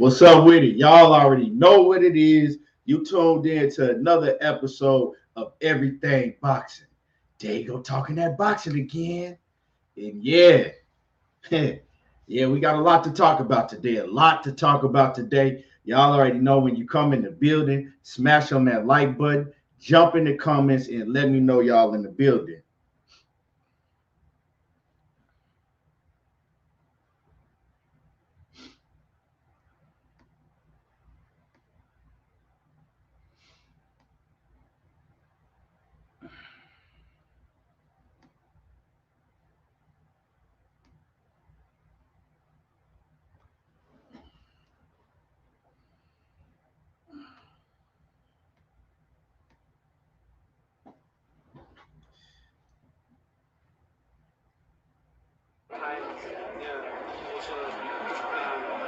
What's up with it? Y'all already know what it is. You tuned in to another episode of Everything Boxing. There you go, talking that boxing again. And yeah, yeah, we got a lot to talk about today. A lot to talk about today. Y'all already know when you come in the building, smash on that like button, jump in the comments, and let me know y'all in the building. Times, yeah. Also,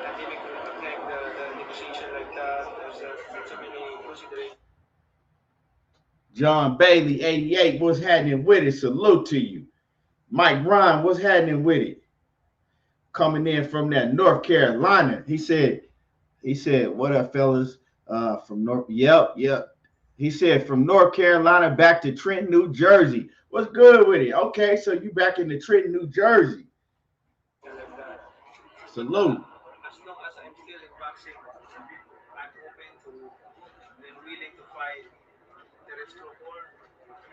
pandemic will affect the negotiation like that. There's so many considerations. John Bailey, 88, what's happening with it? Salute to you. Mike Ryan, what's happening with it? Coming in from that North Carolina. He said, what up, fellas? From North, yep. He said from North Carolina back to Trenton, New Jersey. What's good with it? Okay, so you back in the Trenton, New Jersey. Like that. But Salute. as long as I'm still in boxing, I'm open to and willing to fight the Red Crawford,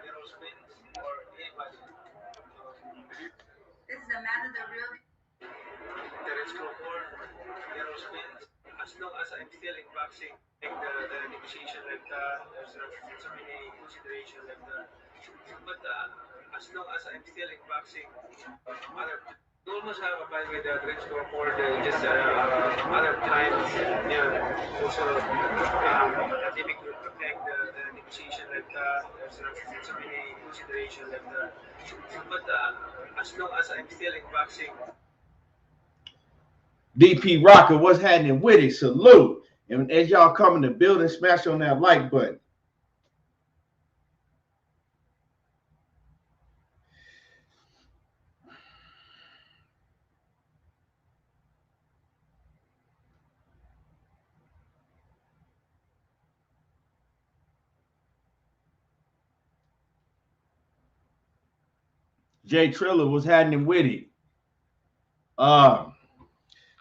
Errol Spence, or anybody. This is a matter that really. The Red Crawford, Errol Spence. As long as I'm still in boxing, like the negotiation like that, there's so many considerations like that. But as long as I'm still in boxing, other you almost have a fight with the Drex Crawford, just other times, yeah. Also, pandemic will affect the negotiation like that. There's so many considerations like that. But as long as I'm still in boxing, DP Rocker, what's happening with it? Salute. And as y'all come in the building, smash on that like button. Jay Triller, what's happening with it? Um,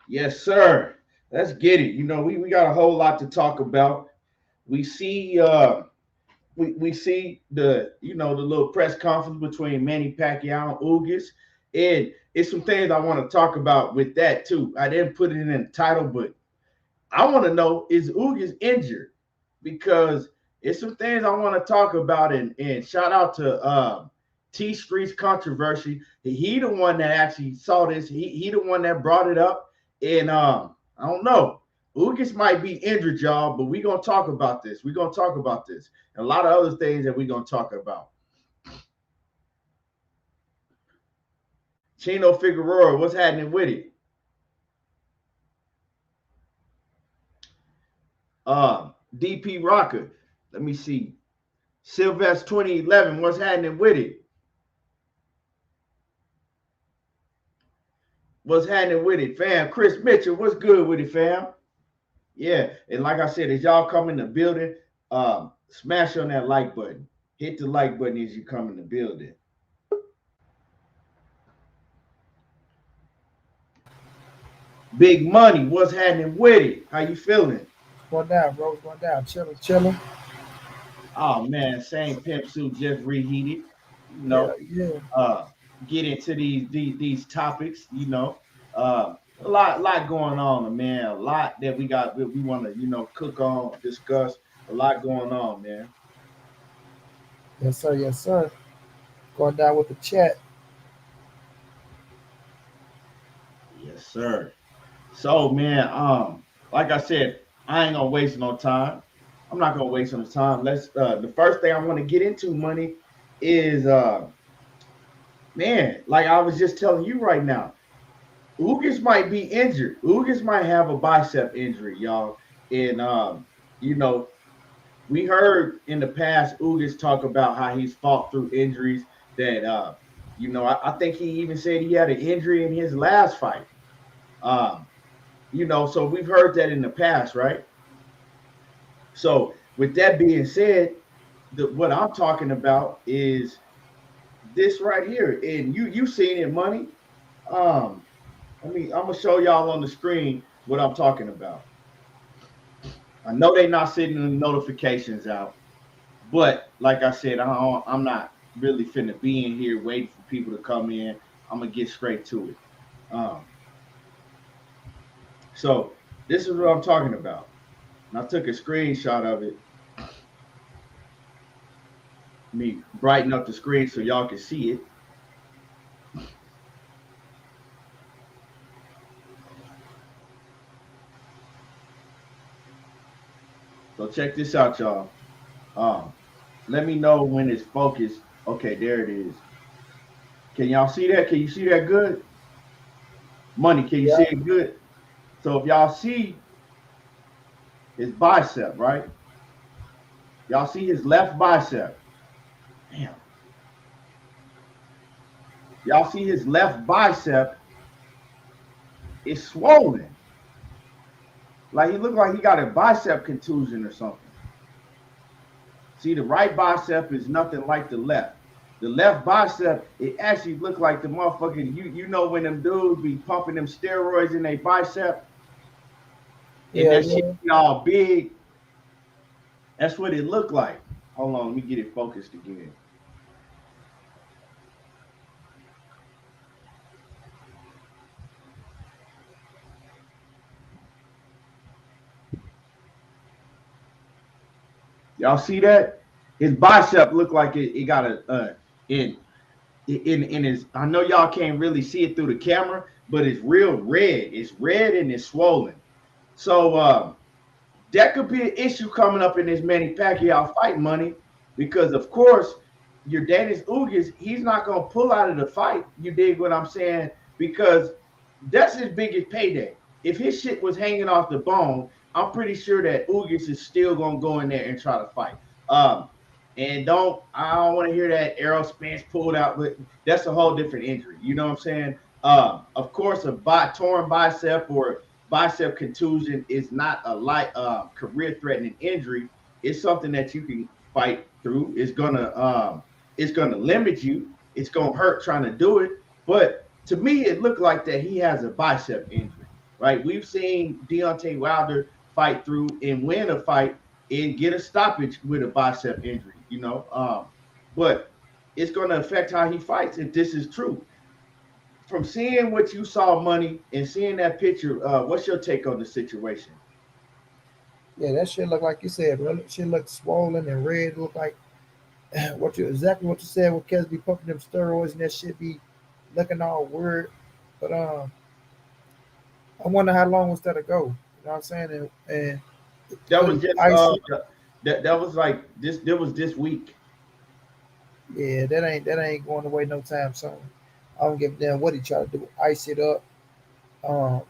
yes, sir. Let's get it. We got a whole lot to talk about. We see we see the little press conference between Manny Pacquiao and Ugas, and it's some things I want to talk about with that too. I didn't put it in the title, but I want to know, is Ugas injured? Because it's some things I want to talk about, and shout out to T Street's controversy. He the one that actually saw this. He the one that brought it up, and I don't know. Ugas might be injured, y'all, but we're gonna talk about this. We're gonna talk about this. And a lot of other things that we're gonna talk about. Chino Figueroa, what's happening with it? DP Rocker, let me see. Sylvester 2011, what's happening with it? What's happening with it, fam? Chris Mitchell, what's good with it, fam? Yeah, and like I said, as y'all come in the building, smash on that like button. Hit the like button as you come in the building. Big Money, what's happening with it? How you feeling? Going down, bro. Going down. Chilling. Oh man, same pimp suit just reheated. You Yeah, know, yeah. uh, get into these topics. A lot going on, man. A lot that we want to cook on, discuss. A lot going on, man. Yes, sir. Yes, sir. Going down with the chat. Yes, sir. So, man, like I said, I ain't gonna waste no time. I'm not gonna waste no time. Let's. The first thing I want to get into, money, is man. Like I was just telling you right now, Ugas might be injured. Ugas might have a bicep injury, y'all. And you know, we heard in the past Ugas talk about how he's fought through injuries. That I think he even said he had an injury in his last fight. Um, So we've heard that in the past, right? So with that being said, what I'm talking about is this right here, and you seen it, money. Um, I'm gonna show y'all on the screen what I'm talking about. I know they not sending the notifications out, but like I said, I'm not really finna be in here waiting for people to come in. I'm gonna get straight to it. Um, so this is what I'm talking about. And I took a screenshot of it. Let me brighten up the screen so y'all can see it. So check this out, y'all. Um, Let me know when it's focused. Okay, there it is. Can y'all see that? Can you see that good? Money, can you see Yeah, it good? So if y'all see his bicep, right? Y'all see his left bicep. Damn. Y'all see his left bicep is swollen. Like he looked like he got a bicep contusion or something. See, the right bicep is nothing like the left. The left bicep, it actually looked like the motherfucking, you know when them dudes be pumping them steroids in their bicep and yeah, that shit yeah. be all big. That's what it looked like. Hold on, let me get it focused again. Y'all see that? His bicep looked like it got a in his. I know y'all can't really see it through the camera, but it's real red. It's red and it's swollen. So that could be an issue coming up in this Manny Pacquiao fight, money, because of course your Dennis Ugas, he's not gonna pull out of the fight. You dig what I'm saying? Because that's his biggest payday. If his shit was hanging off the bone, I'm pretty sure that Ugas is still gonna go in there and try to fight. Um, and I don't want to hear that Errol Spence pulled out, but that's a whole different injury. You know what I'm saying? Of course, a torn bicep or bicep contusion is not a light career-threatening injury. It's something that you can fight through. It's gonna limit you. It's gonna hurt trying to do it. But to me, it looked like that he has a bicep injury, right? We've seen Deontay Wilder fight through and win a fight and get a stoppage with a bicep injury. But it's going to affect how he fights if this is true. From seeing what you saw, money, and seeing that picture, what's your take on the situation? Yeah, that shit look like you said, bro. Shit look swollen and red. Look like exactly what you said. With Kes be pumping them steroids and that shit be looking all weird. But I wonder how long was that ago. You know what I'm saying? And That could was he just ice it? that was like this. That was this week. Yeah, that ain't going away no time soon. I don't give a damn what he try to do. Ice it up. Um,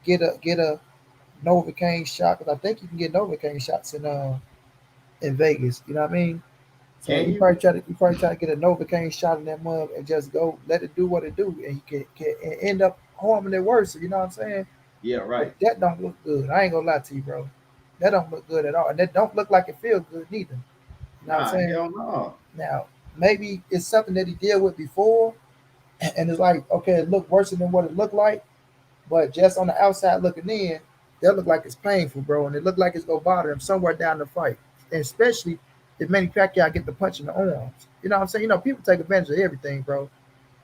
get a Novocaine shot because I think you can get Novocaine shots in Vegas. You know what I mean? So Can you? he probably try to get a Novocaine shot in that mug and just go let it do what it do, and he can end up harming it worse. You know what I'm saying? Yeah, But right. that don't look good. I ain't gonna lie to you, bro. That don't look good at all, and that don't look like it feels good neither. You know what I'm Nah, saying? hell no. Now maybe it's something that he dealt with before, and it's like okay, it looked worse than what it looked like, but just on the outside looking in, that look like it's painful, bro, and it looked like it's gonna bother him somewhere down the fight, and especially if Manny Pacquiao get the punch in the arms. You know what I'm saying? You know, people take advantage of everything, bro,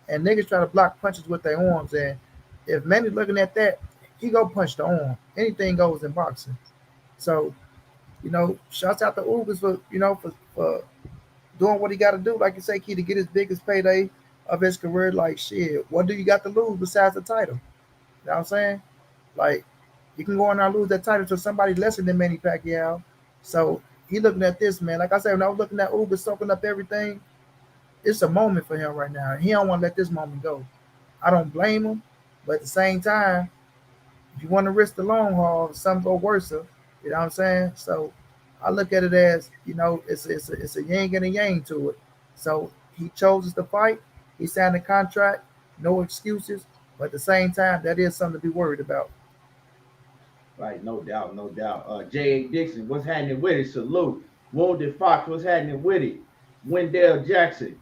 and niggas try to block punches with their arms, and if Manny looking at that, he go punch the arm. Anything goes in boxing. So, shouts out to Ubers for for doing what he got to do, like you say, Key, to get his biggest payday of his career. Like shit, what do you got to lose besides the title? You know what I'm saying? Like, you can go in there and lose that title to somebody lesser than Manny Pacquiao. So he looking at this, man. Like I said, when I was looking at Uber soaking up everything, it's a moment for him right now. He don't want to let this moment go. I don't blame him, but at the same time, if you want to risk the long haul, some go worse. You know what I'm saying? So I look at it as, it's a yin and a yang to it. So he chose to fight. He signed a contract. No excuses. But at the same time, that is something to be worried about. Right, no doubt, no doubt. J.A. Dixon, what's happening with it? Salute. Wounded Fox, what's happening with it? Wendell Jackson,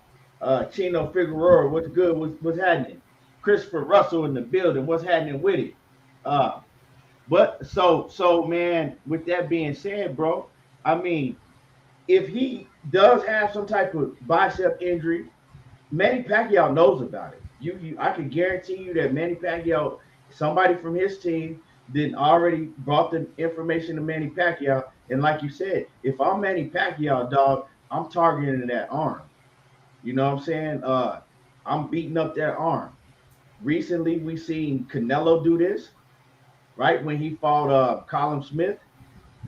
Chino Figueroa, what's good? What's happening? Christopher Russell in the building, what's happening with it? Uh, but man, with that being said, bro, I mean, if he does have some type of bicep injury, Manny Pacquiao knows about it. I can guarantee you that Manny Pacquiao, somebody from his team, then already brought the information to Manny Pacquiao. And like you said, if I'm Manny Pacquiao, dog, I'm targeting that arm. You know what I'm saying? I'm beating up that arm. Recently, we seen Canelo do this, right? When he fought Colin Smith,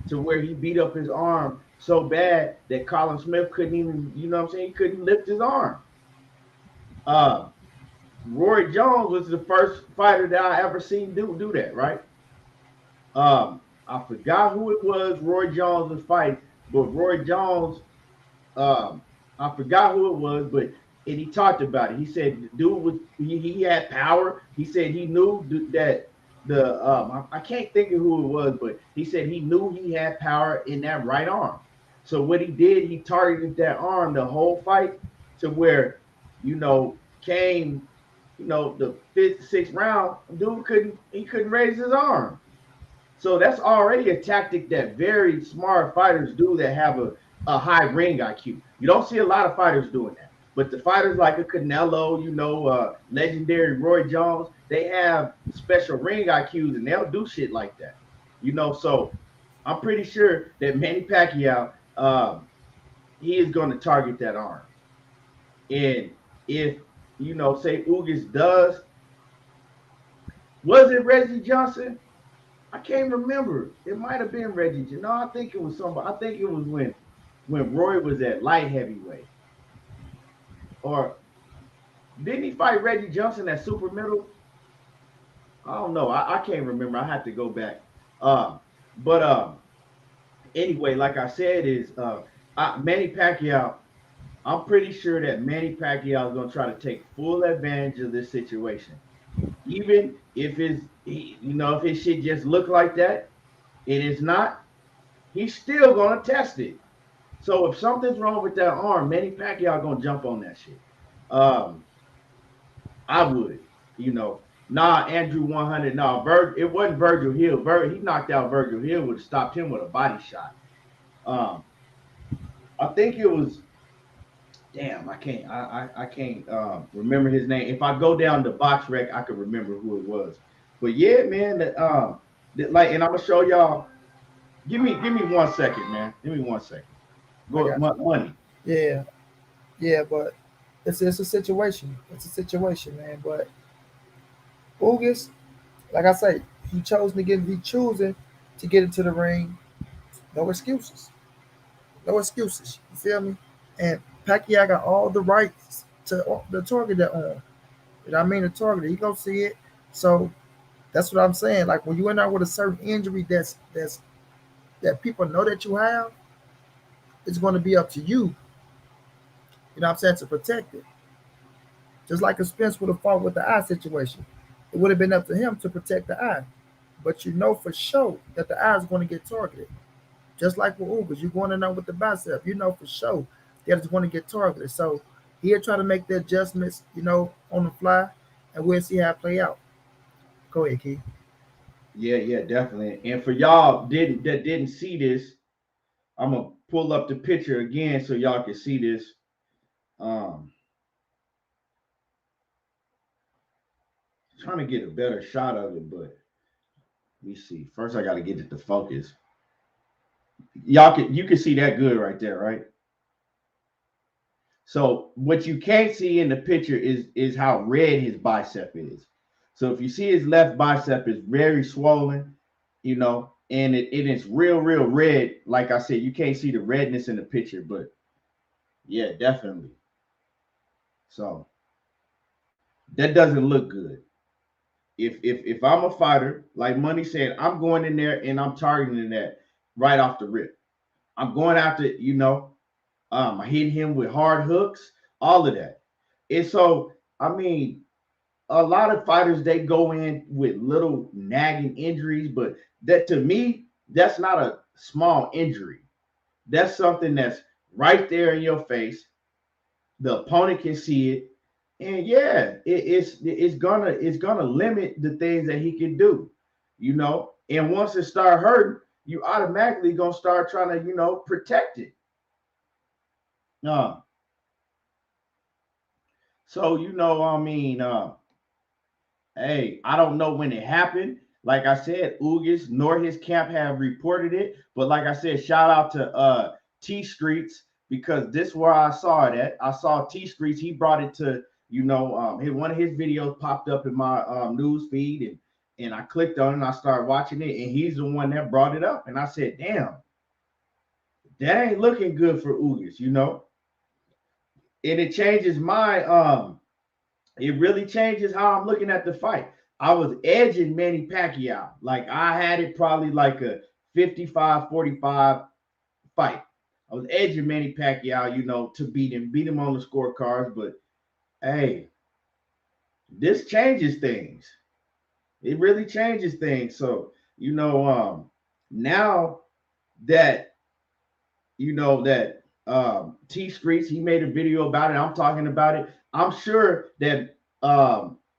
to where he beat up his arm so bad that Colin Smith couldn't even, you know what I'm saying? He couldn't lift his arm. Uh, Roy Jones was the first fighter that I ever seen do that, right? I forgot who it was Roy Jones was fighting, but Roy Jones, um, I forgot who it was, but and he talked about it. He said the dude was he had power. He said he knew that the I can't think of who it was, but he said he knew he had power in that right arm. So what he did, he targeted that arm the whole fight to where came the fifth, sixth round, dude couldn't raise his arm. So that's already a tactic that very smart fighters do that have a high ring IQ. You don't see a lot of fighters doing that. But the fighters like a Canelo, legendary Roy Jones, they have special ring IQs and they'll do shit like that. So I'm pretty sure that Manny Pacquiao, he is going to target that arm. And if, say Ugas does, was it Reggie Johnson? I can't remember. It might have been Reggie. No, I think it was somebody. I think it was when Roy was at light heavyweight. Or didn't he fight Reggie Johnson at super middle? I don't know. I can't remember. I have to go back. But anyway, like I said, is Manny Pacquiao. I'm pretty sure that Manny Pacquiao is going to try to take full advantage of this situation, even if if his shit just look like that. It is not. He's still gonna test it. So if something's wrong with that arm, Manny Pacquiao gonna jump on that shit. Um, I would, Andrew 100. No, it wasn't Virgil Hill. He knocked out Virgil Hill. Would have stopped him with a body shot. Um, I think it was. Damn, I can't. I can't remember his name. If I go down the box rec, I could remember who it was. But yeah, man, and I'm gonna show y'all. Give me 1 second, man. Give me 1 second. I Go got you. money. Yeah, yeah, but it's a situation. It's a situation, man. But Ugas, like I say, he choosing to get into the ring. No excuses. No excuses. You feel me? And Pacquiao got all the rights to target that arm. You know what I mean? To target it. He gonna see it. So that's what I'm saying. Like when you end up with a certain injury that people know that you have, it's gonna be up to you, you know what I'm saying, to protect it. Just like if Spence would have fought with the eye situation. It would have been up to him to protect the eye. But you know for sure that the eye is going to get targeted. Just like with Ubers, you're going to know with the bicep. You know for sure that it's going to get targeted. So he'll try to make the adjustments, on the fly, and we'll see how it play out. Go ahead, Keith. Yeah, yeah, definitely. And for y'all didn't see this, I'm gonna pull up the picture again so y'all can see this. Um, Trying to get a better shot of it, but let me see. First, I got to get it to focus. You can see that good right there, right? So what you can't see in the picture is how red his bicep is. So if you see his left bicep is very swollen, and it is real red. Like I said, you can't see the redness in the picture, but yeah, definitely. So that doesn't look good. If I'm a fighter, like Money said, I'm going in there and I'm targeting that right off the rip. I'm going after, hitting him with hard hooks, all of that. And so, I mean, a lot of fighters they go in with little nagging injuries, but that to me, that's not a small injury. That's something that's right there in your face. The opponent can see it, and yeah, it's gonna limit the things that he can do, you know. And once it start hurting, you automatically gonna start trying to protect it. Uh, so I mean, hey, I don't know when it happened. Like I said, Ugis nor his camp have reported it. But like I said, shout out to T Streets because this is where I saw it at. I saw T Streets. He brought it to one of his videos popped up in my news feed and I clicked on it and I started watching it and he's the one that brought it up and I said, damn, that ain't looking good for Ugis, And it changes my it really changes how I'm looking at the fight. I was edging Manny Pacquiao. Like I had it probably like a 55-45 fight. I was edging Manny Pacquiao, to beat him on the scorecards. But hey, this changes things. It really changes things. So, now that T Streets, he made a video about it. I'm talking about it. I'm sure that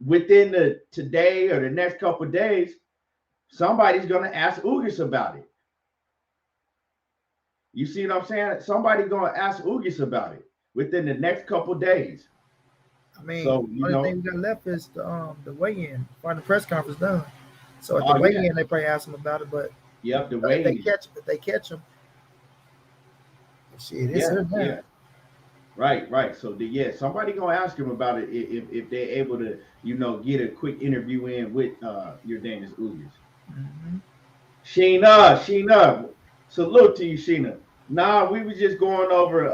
within the today or the next couple of days, somebody's gonna ask Ugis about it. You see what I'm saying? Somebody's gonna ask Ugis about it within the next couple of days. I mean, So only thing we got left is the weigh-in. Find the press conference done. So at the oh yeah, weigh-in, they probably ask him about it. But yep, the if they catch him, shit, it's yeah, her now. yeah. Right. So somebody gonna ask him about it if they're able to, get a quick interview in with your Danish Ugis. Mm-hmm. Sheena, salute to you, Sheena. Nah, we was just going over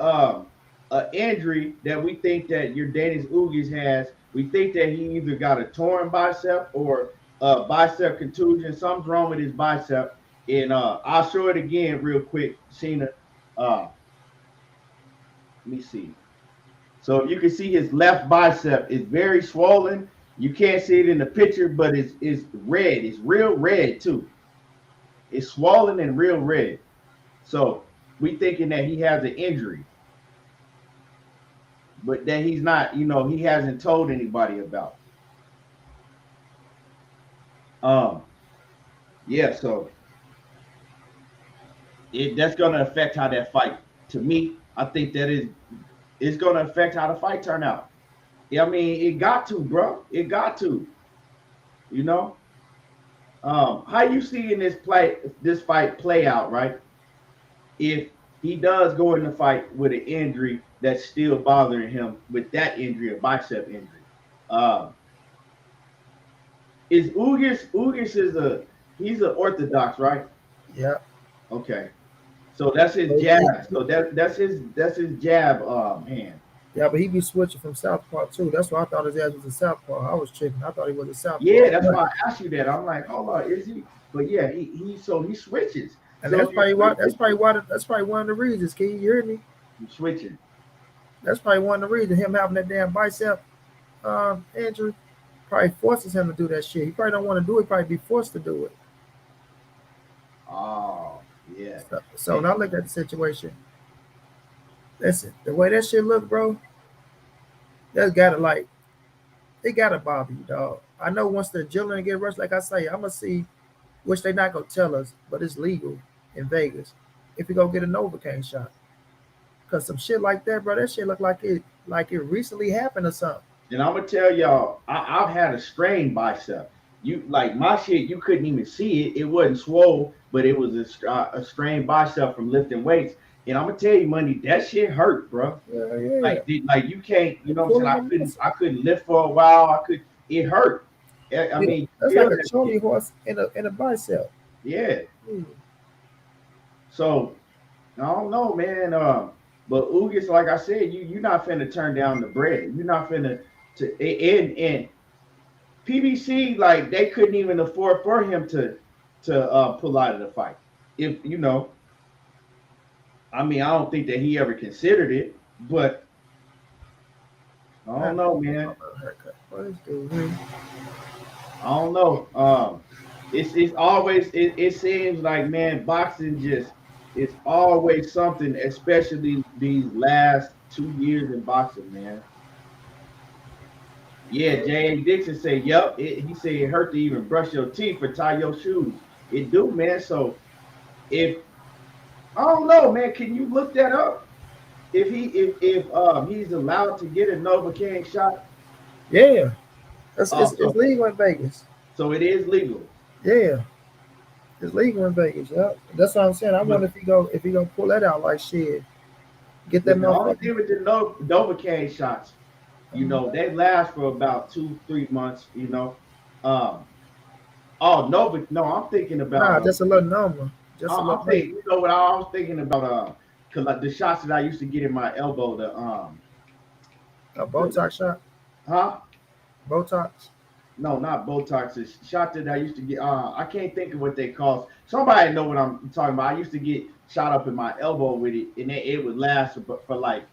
an injury that we think that your Danish Ugis has. We think that he either got a torn bicep or a bicep contusion. Something's wrong with his bicep. And I'll show it again real quick, Sheena. Let me see. So you can see his left bicep is very swollen. You can't see it in the picture, but it's red. It's real red too. It's swollen and real red. So we thinking that he has an injury, but that he's not. He hasn't told anybody about. Yeah. So that's gonna affect how that fight. To me, I think that it's gonna affect how the fight turn out. I mean, it got to, bro. It got to. You know. How you seeing this fight play out, right? If he does go in the fight with an injury that's still bothering him with that injury, a bicep injury. Is Ugis he's an orthodox, right? Yeah. Okay. So that's his jab. So that's his jab hand. Yeah, but he be switching from southpaw too. That's why I thought his ass was a southpaw. I was tripping. I thought he was a southpaw. Yeah, that's why I asked you that. I'm like, hold on, is he? But yeah, he switches. And So that's probably one of the reasons. Can you hear me? he's switching. That's probably one of the reasons. Him having that damn bicep injury probably forces him to do that shit. He probably don't want to do it. Probably be forced to do it. Oh, yeah. So when I look at the situation, listen, the way that shit look, bro, that's it gotta bother you, dog. I know once the adrenaline get rushed, like I say, I'm gonna see, which they not gonna tell us, but it's legal in Vegas. If you go get a Novocaine shot, cause some shit like that, bro, that shit look like it recently happened or something. And I'm gonna tell y'all, I've had a strained bicep. You like my shit, you couldn't even see it. It wasn't swole, but it was a strained bicep from lifting weights. And I'm gonna tell you, money, that shit hurt, bro. Yeah. Like you can't, what I'm saying? I couldn't lift for a while. It hurt. I mean, that's like a Charlie horse in a bicep. Yeah. So I don't know, man. But Ugis, like I said, you're not finna turn down the bread. You're not finna and PBC, like they couldn't even afford for him to pull out of the fight. If I mean, I don't think that he ever considered it, but I don't know, man. What is dude? I don't know. It's always it seems like, man, boxing just it's always something, especially these last 2 years in boxing, man. Yeah, J.A. Dixon said, "Yep." He said it hurt to even brush your teeth or tie your shoes. It do, man. So if I don't know, man, can you look that up? If he's allowed to get a Novocaine shot, Yeah, it's so legal in Vegas. so it is legal. Yeah, it's legal in Vegas. Yeah, that's what I'm saying. I wonder But if he gonna pull that out like shit. Get that but the only motherfucker. thing with the Novocaine shots, they last for about 2 3 months. Um, oh no, I'm thinking about Nah, just a little number. Just a little I'm number. thinking, what I was thinking about, cause like the shots that I used to get in my elbow, A the Botox shot. huh? Botox. No, not Botox. The shot that I used to get. I can't think of what they call. Somebody know what I'm talking about. I used to get shot up in my elbow with it, and it would last for like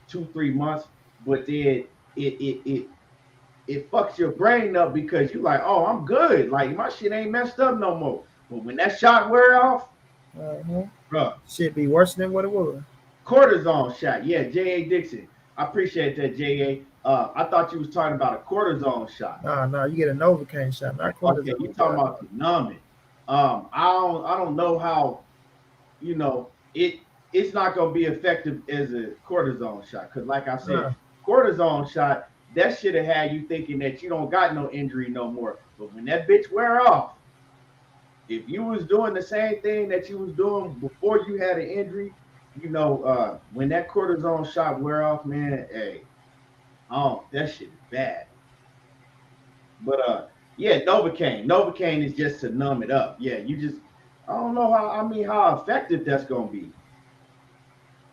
2 3 months. But then it fucks your brain up because you're like, oh, I'm good. Like my shit ain't messed up no more. But when that shot wear off, Uh-huh. bro, Should be worse than what it was. cortisone shot. Yeah, J.A. Dixon. I appreciate that, J.A. I thought you was talking about a cortisone shot. Nah, you get a Novocaine shot, not Okay, you cortisone. talking God. about to numb it. I don't know how, it's not gonna be effective as a cortisone shot. Cause like I said, Nah, cortisone shot, that should have had you thinking that you don't got no injury no more. But when that bitch wear off, if you was doing the same thing that you was doing before you had an injury, when that cortisone shot wear off, man, hey, oh, that shit is bad. But yeah, Novocaine. Novocaine is just to numb it up. Yeah, you just I don't know how effective that's gonna be.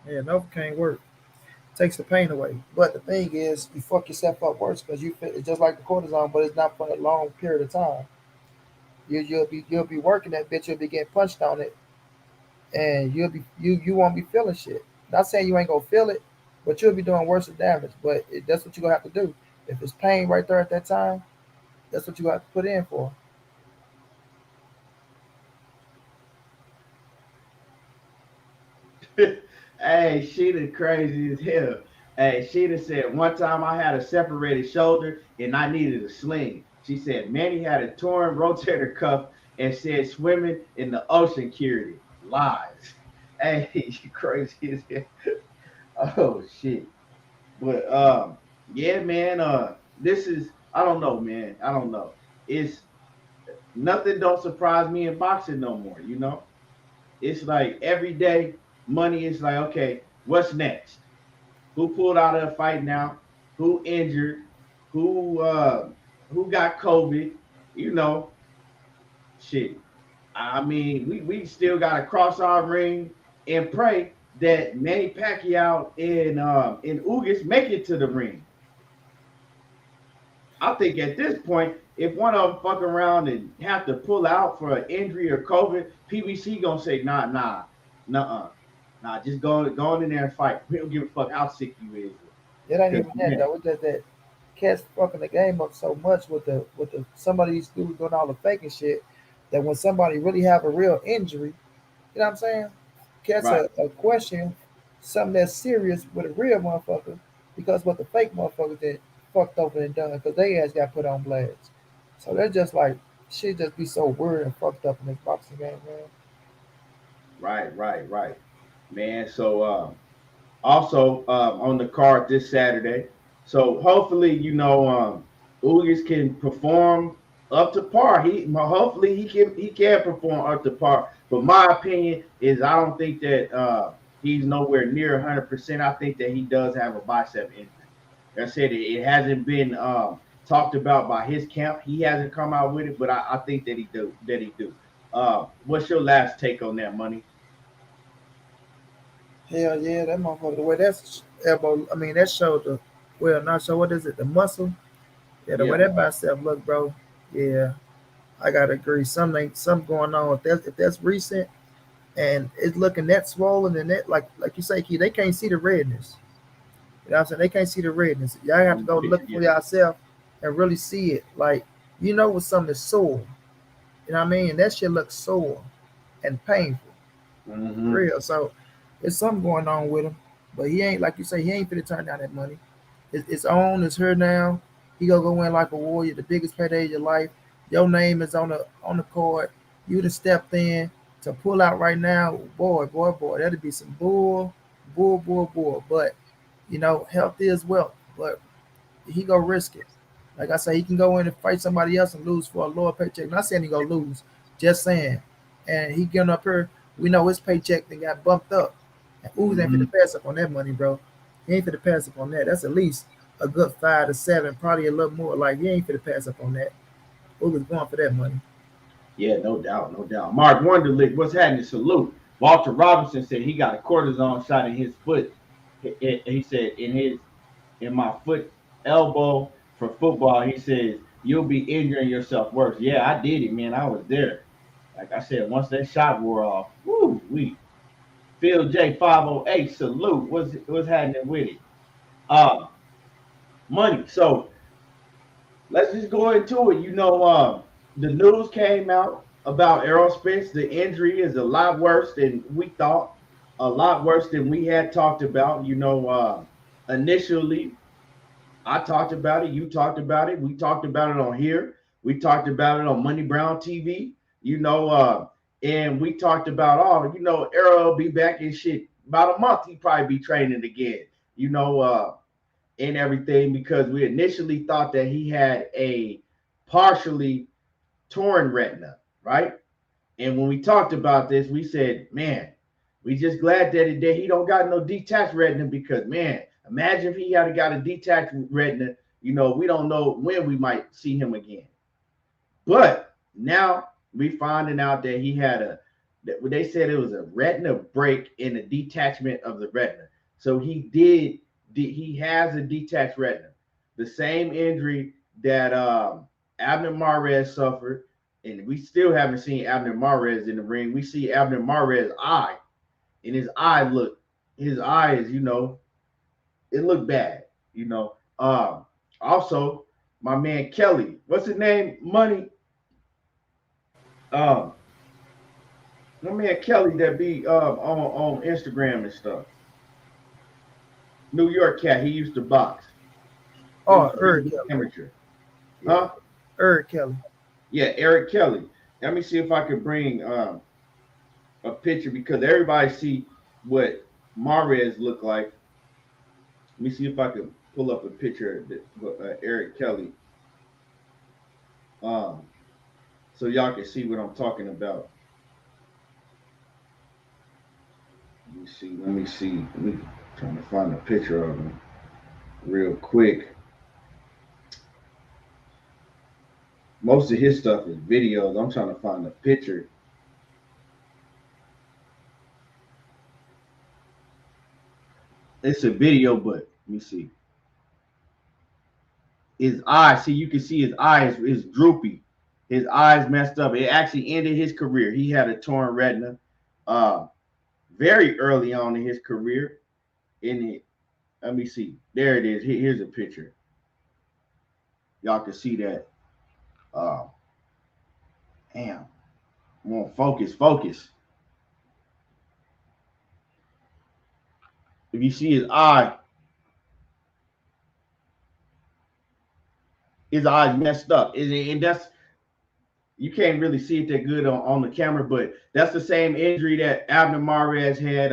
yeah, Novocaine work. Takes the pain away. But the thing is, you fuck yourself up worse because you feel it's just like the cortisone, but it's not for a long period of time. You'll be working that bitch. You'll be getting punched on it, and you won't be feeling shit. Not saying you ain't gonna feel it, but you'll be doing worse damage. But that's what you gonna have to do. If it's pain right there at that time, that's what you have to put in for. Hey, Sheeta crazy as hell. Hey, Sheeta said one time I had a separated shoulder and I needed a sling. She said Manny had a torn rotator cuff and said swimming in the ocean cured it. Lies. Hey, you crazy as hell. Oh shit. But yeah, man. This is I don't know, man. I don't know. It's nothing don't surprise me in boxing no more. It's like every day, money is like, okay, what's next? Who pulled out of the fight now? Who injured? Who who got COVID? You know, shit. I mean, we still gotta cross our ring and pray that Manny Pacquiao and Ugas make it to the ring. I think at this point, if one of them fuck around and have to pull out for an injury or COVID, PBC gonna say, nah, just go in there and fight. We don't give a fuck how sick you is. It ain't Cause even that man, though. It's just that cats fucking the game up so much with the some of these dudes doing all the faking shit that when somebody really have a real injury, you know what I'm saying? Cats right, a question something that's serious with a real motherfucker because what the fake motherfuckers did fucked over and done because they ass got put on blast. So they're just like shit just be so weird and fucked up in this boxing game, man. right, man. So also on the card this Saturday. So hopefully, Ugas can perform up to par. Hopefully he can perform up to par. But my opinion is I don't think that he's nowhere near 100%. I think that he does have a bicep injury. Like I said, it hasn't been talked about by his camp. He hasn't come out with it, but I think that he do. What's your last take on that, money? Hell yeah, that motherfucker the way that's elbow I mean that shoulder well not sure what is it, the muscle? Yeah, the way Yeah. that bicep look, bro. Yeah, I gotta agree. Something going on. If that's recent and it's looking that swollen and that like you say, Key, they can't see the redness. You know what I'm saying? They can't see the redness. Y'all have On to the go picture, look for yeah. yourself and really see it. Like, when something is sore, you know what I mean? That shit looks sore and painful, for Mm-hmm. real. So there's something going on with him. But he ain't, like you say, he ain't finna turn down that money. It's on, it's here now. He gonna go in like a warrior, the biggest payday of your life. Your name is on the card. You done stepped in to pull out right now. Boy, boy, boy, that'd be some bull, bull, bull, bull. But health is wealth. But he gonna risk it. Like I say, he can go in and fight somebody else and lose for a lower paycheck. Not saying he gonna lose, just saying. And he getting up here, we know his paycheck then got bumped up. And Uzi ain't Mm-hmm. finna pass up on that money, bro. He ain't finna pass up on that. That's at least a good 5 to 7, probably a little more. Like he ain't finna pass up on that. Uzi's going for that money. Yeah, no doubt, no doubt. Mark Wonderlick, what's happening? Salute. Walter Robinson said he got a cortisone shot in his foot. He said in my foot elbow for football. He says you'll be injuring yourself worse. Yeah, I did it, man. I was there. Like I said, once that shot wore off, woo, we Phil J 508 salute. What's happening with it? Um, money. So let's just go into it. The news came out about Errol Spence. The injury is a lot worse than we thought, a lot worse than we had talked about. Initially, I talked about it. You talked about it. We talked about it on here. We talked about it on Money Brown TV. And we talked about Errol will be back in shit about a month. He probably be training again. You know, and everything because we initially thought that he had a partially torn retina, right? And when we talked about this, we said, man, we just glad that he don't got no detached retina because, man, imagine if he had got a detached retina. We don't know when we might see him again. But now we finding out that he had they said it was a retina break in the detachment of the retina. So he has a detached retina. The same injury that Abner Mares suffered, and we still haven't seen Abner Mares in the ring. We see Abner Mares' eye, and his eye is, it looked bad, you know. Also, my man Kelly, what's his name? Money. Um, my man Kelly that be on Instagram and stuff. New York cat. He used to box. He was Oh, a Eric really Kelly. amateur. Yeah, Huh? Eric Kelly. Yeah, Eric Kelly. Let me see if I can bring a picture because everybody see what Mares looked like. Let me see if I can pull up a picture of Eric Kelly, um, so y'all can see what I'm talking about. Let me see. Let me see. Let me trying to find a picture of him real quick. Most of his stuff is videos. I'm trying to find a picture. It's a video, but let me see. His eyes, see, you can see his eyes is droopy. His eyes messed up. It actually ended his career. He had a torn retina uh, very early on in his career. In it, let me see. There it is. Here's a picture. Y'all can see that. Uh, damn. Come on, focus, focus. If you see his eyes messed up. And that's you can't really see it that good on the camera, but that's the same injury that Abner Mares had.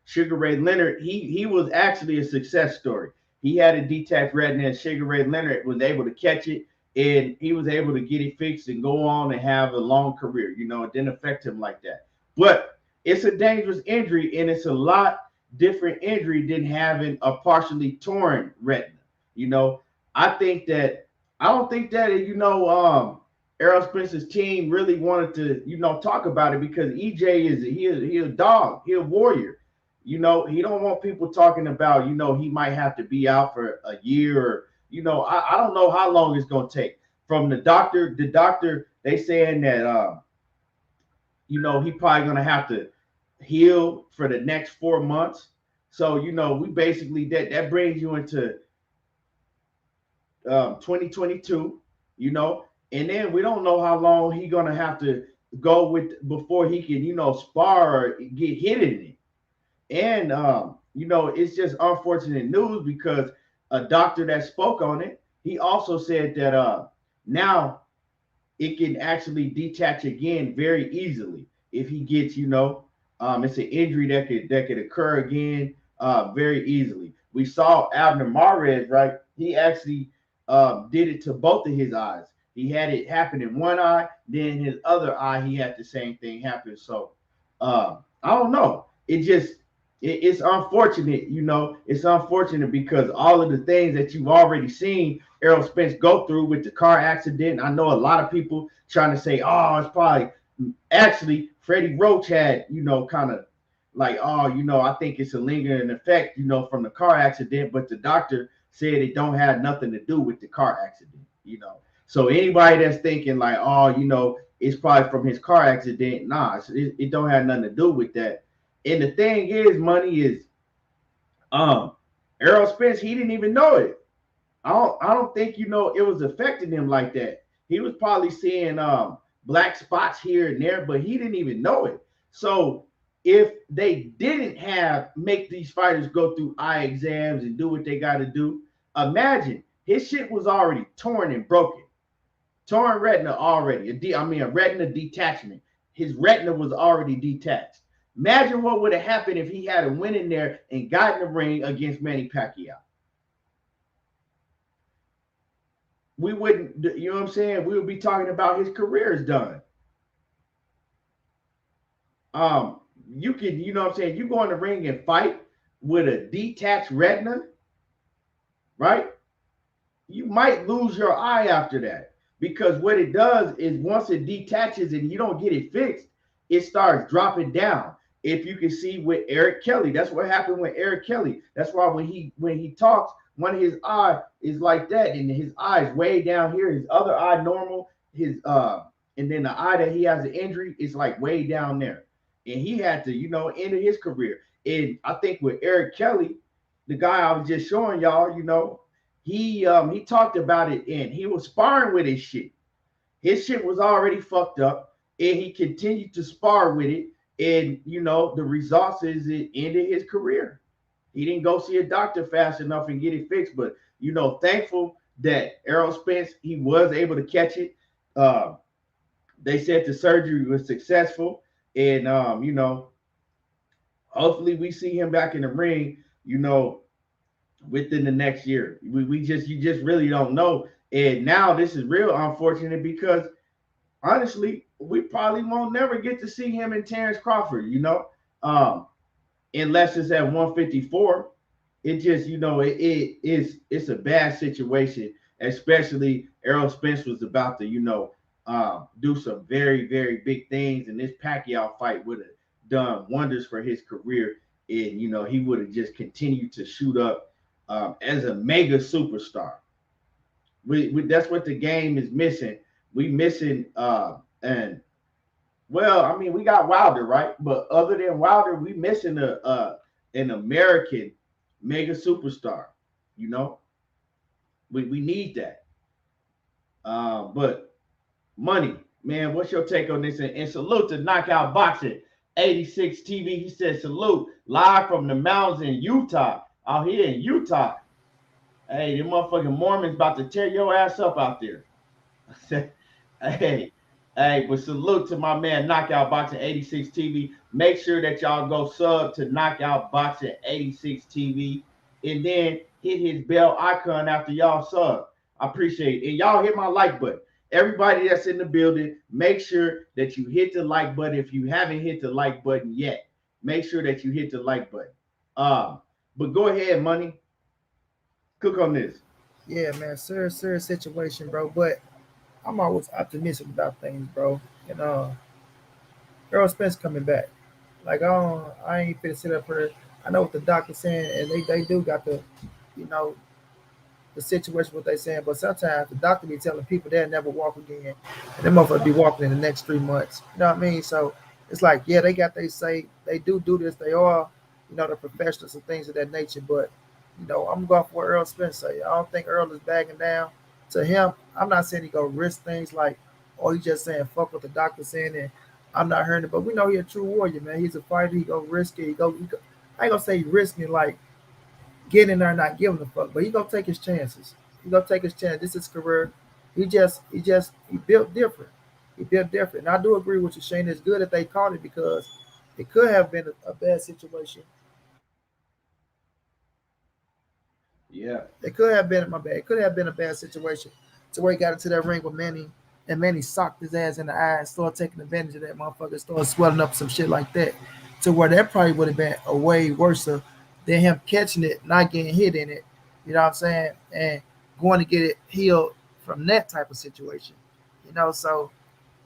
Sugar Ray Leonard, he was actually a success story. He had a detached retina, and Sugar Ray Leonard was able to catch it, and he was able to get it fixed and go on and have a long career. It didn't affect him like that. But it's a dangerous injury, and it's a lot different injury than having a partially torn retina. You know, I think that I don't think that Errol Spence's team really wanted to, talk about it because EJ he a dog, he a warrior. He don't want people talking about, he might have to be out for a year or, I don't know how long it's gonna take. From the doctor, they saying that he probably gonna have to heal for the next 4 months. So, we basically that brings you into 2022, you know, and then we don't know how long he gonna have to go with before he can, spar or get hit in it. And it's just unfortunate news because a doctor that spoke on it, he also said that now it can actually detach again very easily if he gets, it's an injury that could occur again very easily. We saw Alverez, right? He actually did it to both of his eyes. He had it happen in one eye, then his other eye, he had the same thing happen. So I don't know. It's unfortunate, It's unfortunate because all of the things that you've already seen Errol Spence go through with the car accident. I know a lot of people trying to say, oh, it's probably actually Freddie Roach had, kind of like, oh, I think it's a lingering effect, from the car accident, but the doctor said it don't have nothing to do with the car accident. So anybody that's thinking like, oh, it's probably from his car accident, nah, it don't have nothing to do with that. And the thing is, money is, Errol Spence, he didn't even know it. I don't think it was affecting him like that. He was probably seeing black spots here and there, but he didn't even know it. So if they didn't make these fighters go through eye exams and do what they got to do, imagine his shit was already torn and broken, torn retina already. A retina detachment. His retina was already detached. Imagine what would have happened if he had went in there and got in the ring against Manny Pacquiao. We wouldn't, you know what I'm saying? We would be talking about his career is done. You can, you know what I'm saying? You go in the ring and fight with a detached retina, right? You might lose your eye after that because what it does is once it detaches and you don't get it fixed, it starts dropping down. If you can see with Eric Kelly, that's what happened with Eric Kelly. That's why when he talks, one of his eye is like that, and his eye is way down here. His other eye normal. And then the eye that he has an injury is like way down there. And he had to, end his career. And I think with Eric Kelly, the guy I was just showing y'all, he talked about it and he was sparring with his shit. His shit was already fucked up, and he continued to spar with it. And the results is it ended his career. He didn't go see a doctor fast enough and get it fixed, but thankful that Errol Spence he was able to catch it. They said the surgery was successful, and hopefully we see him back in the ring. Within the next year. You just really don't know. And now this is real unfortunate because honestly, we probably won't never get to see him and Terrence Crawford, unless it's at 154. It just, it's a bad situation, especially Errol Spence was about to, do some very, very big things, and this Pacquiao fight would have done wonders for his career. And, he would have just continued to shoot up as a mega superstar. That's what the game is missing. We missing and well, I mean, we got Wilder, right? But other than Wilder, we missing an American mega superstar. We need that. But money, man, what's your take on this? And salute to Knockout Boxing 86 TV. He said salute live from the mountains in Utah. Out here in Utah. Hey, the motherfucking Mormons about to tear your ass up out there. hey, but salute to my man Knockout Boxing 86 TV. Make sure that y'all go sub to Knockout Boxing 86 TV and then hit his bell icon after y'all sub. I appreciate it. And y'all hit my like button. Everybody that's in the building, make sure that you hit the like button. If you haven't hit the like button yet, make sure that you hit the like button. But go ahead, Money. Cook on this. Yeah, man, serious situation, bro. But I'm always optimistic about things, bro. And Errol Spence coming back. Like I ain't finna sit up here. I know what the doctor's saying, and they do got you know, the situation what they saying. But sometimes the doctor be telling people they'll never walk again, and them motherfuckers be walking in the next 3 months. You know what I mean? So it's like, yeah, they got they say they do this. They are, the professionals and things of that nature. But I'm going for Earl Spence. I don't think Earl is bagging down. To him, I'm not saying he go risk things like, oh, he just saying fuck what the doctor saying, and I'm not hearing it. But we know he a true warrior, man. He's a fighter. He go risk it. I ain't gonna say he risking like getting in there and not giving a fuck, but he gonna take his chances. He gonna take his chance. This is his career. He built different. He built different. And I do agree with you, Shane. It's good that they caught it because it could have been a bad situation. Yeah. It could have been my bad. It could have been a bad situation to where he got into that ring with Manny and Manny socked his ass in the eye and started taking advantage of that motherfucker, started swelling up some shit like that. To where that probably would have been a way worse than him catching it, not getting hit in it. You know what I'm saying? And going to get it healed from that type of situation. So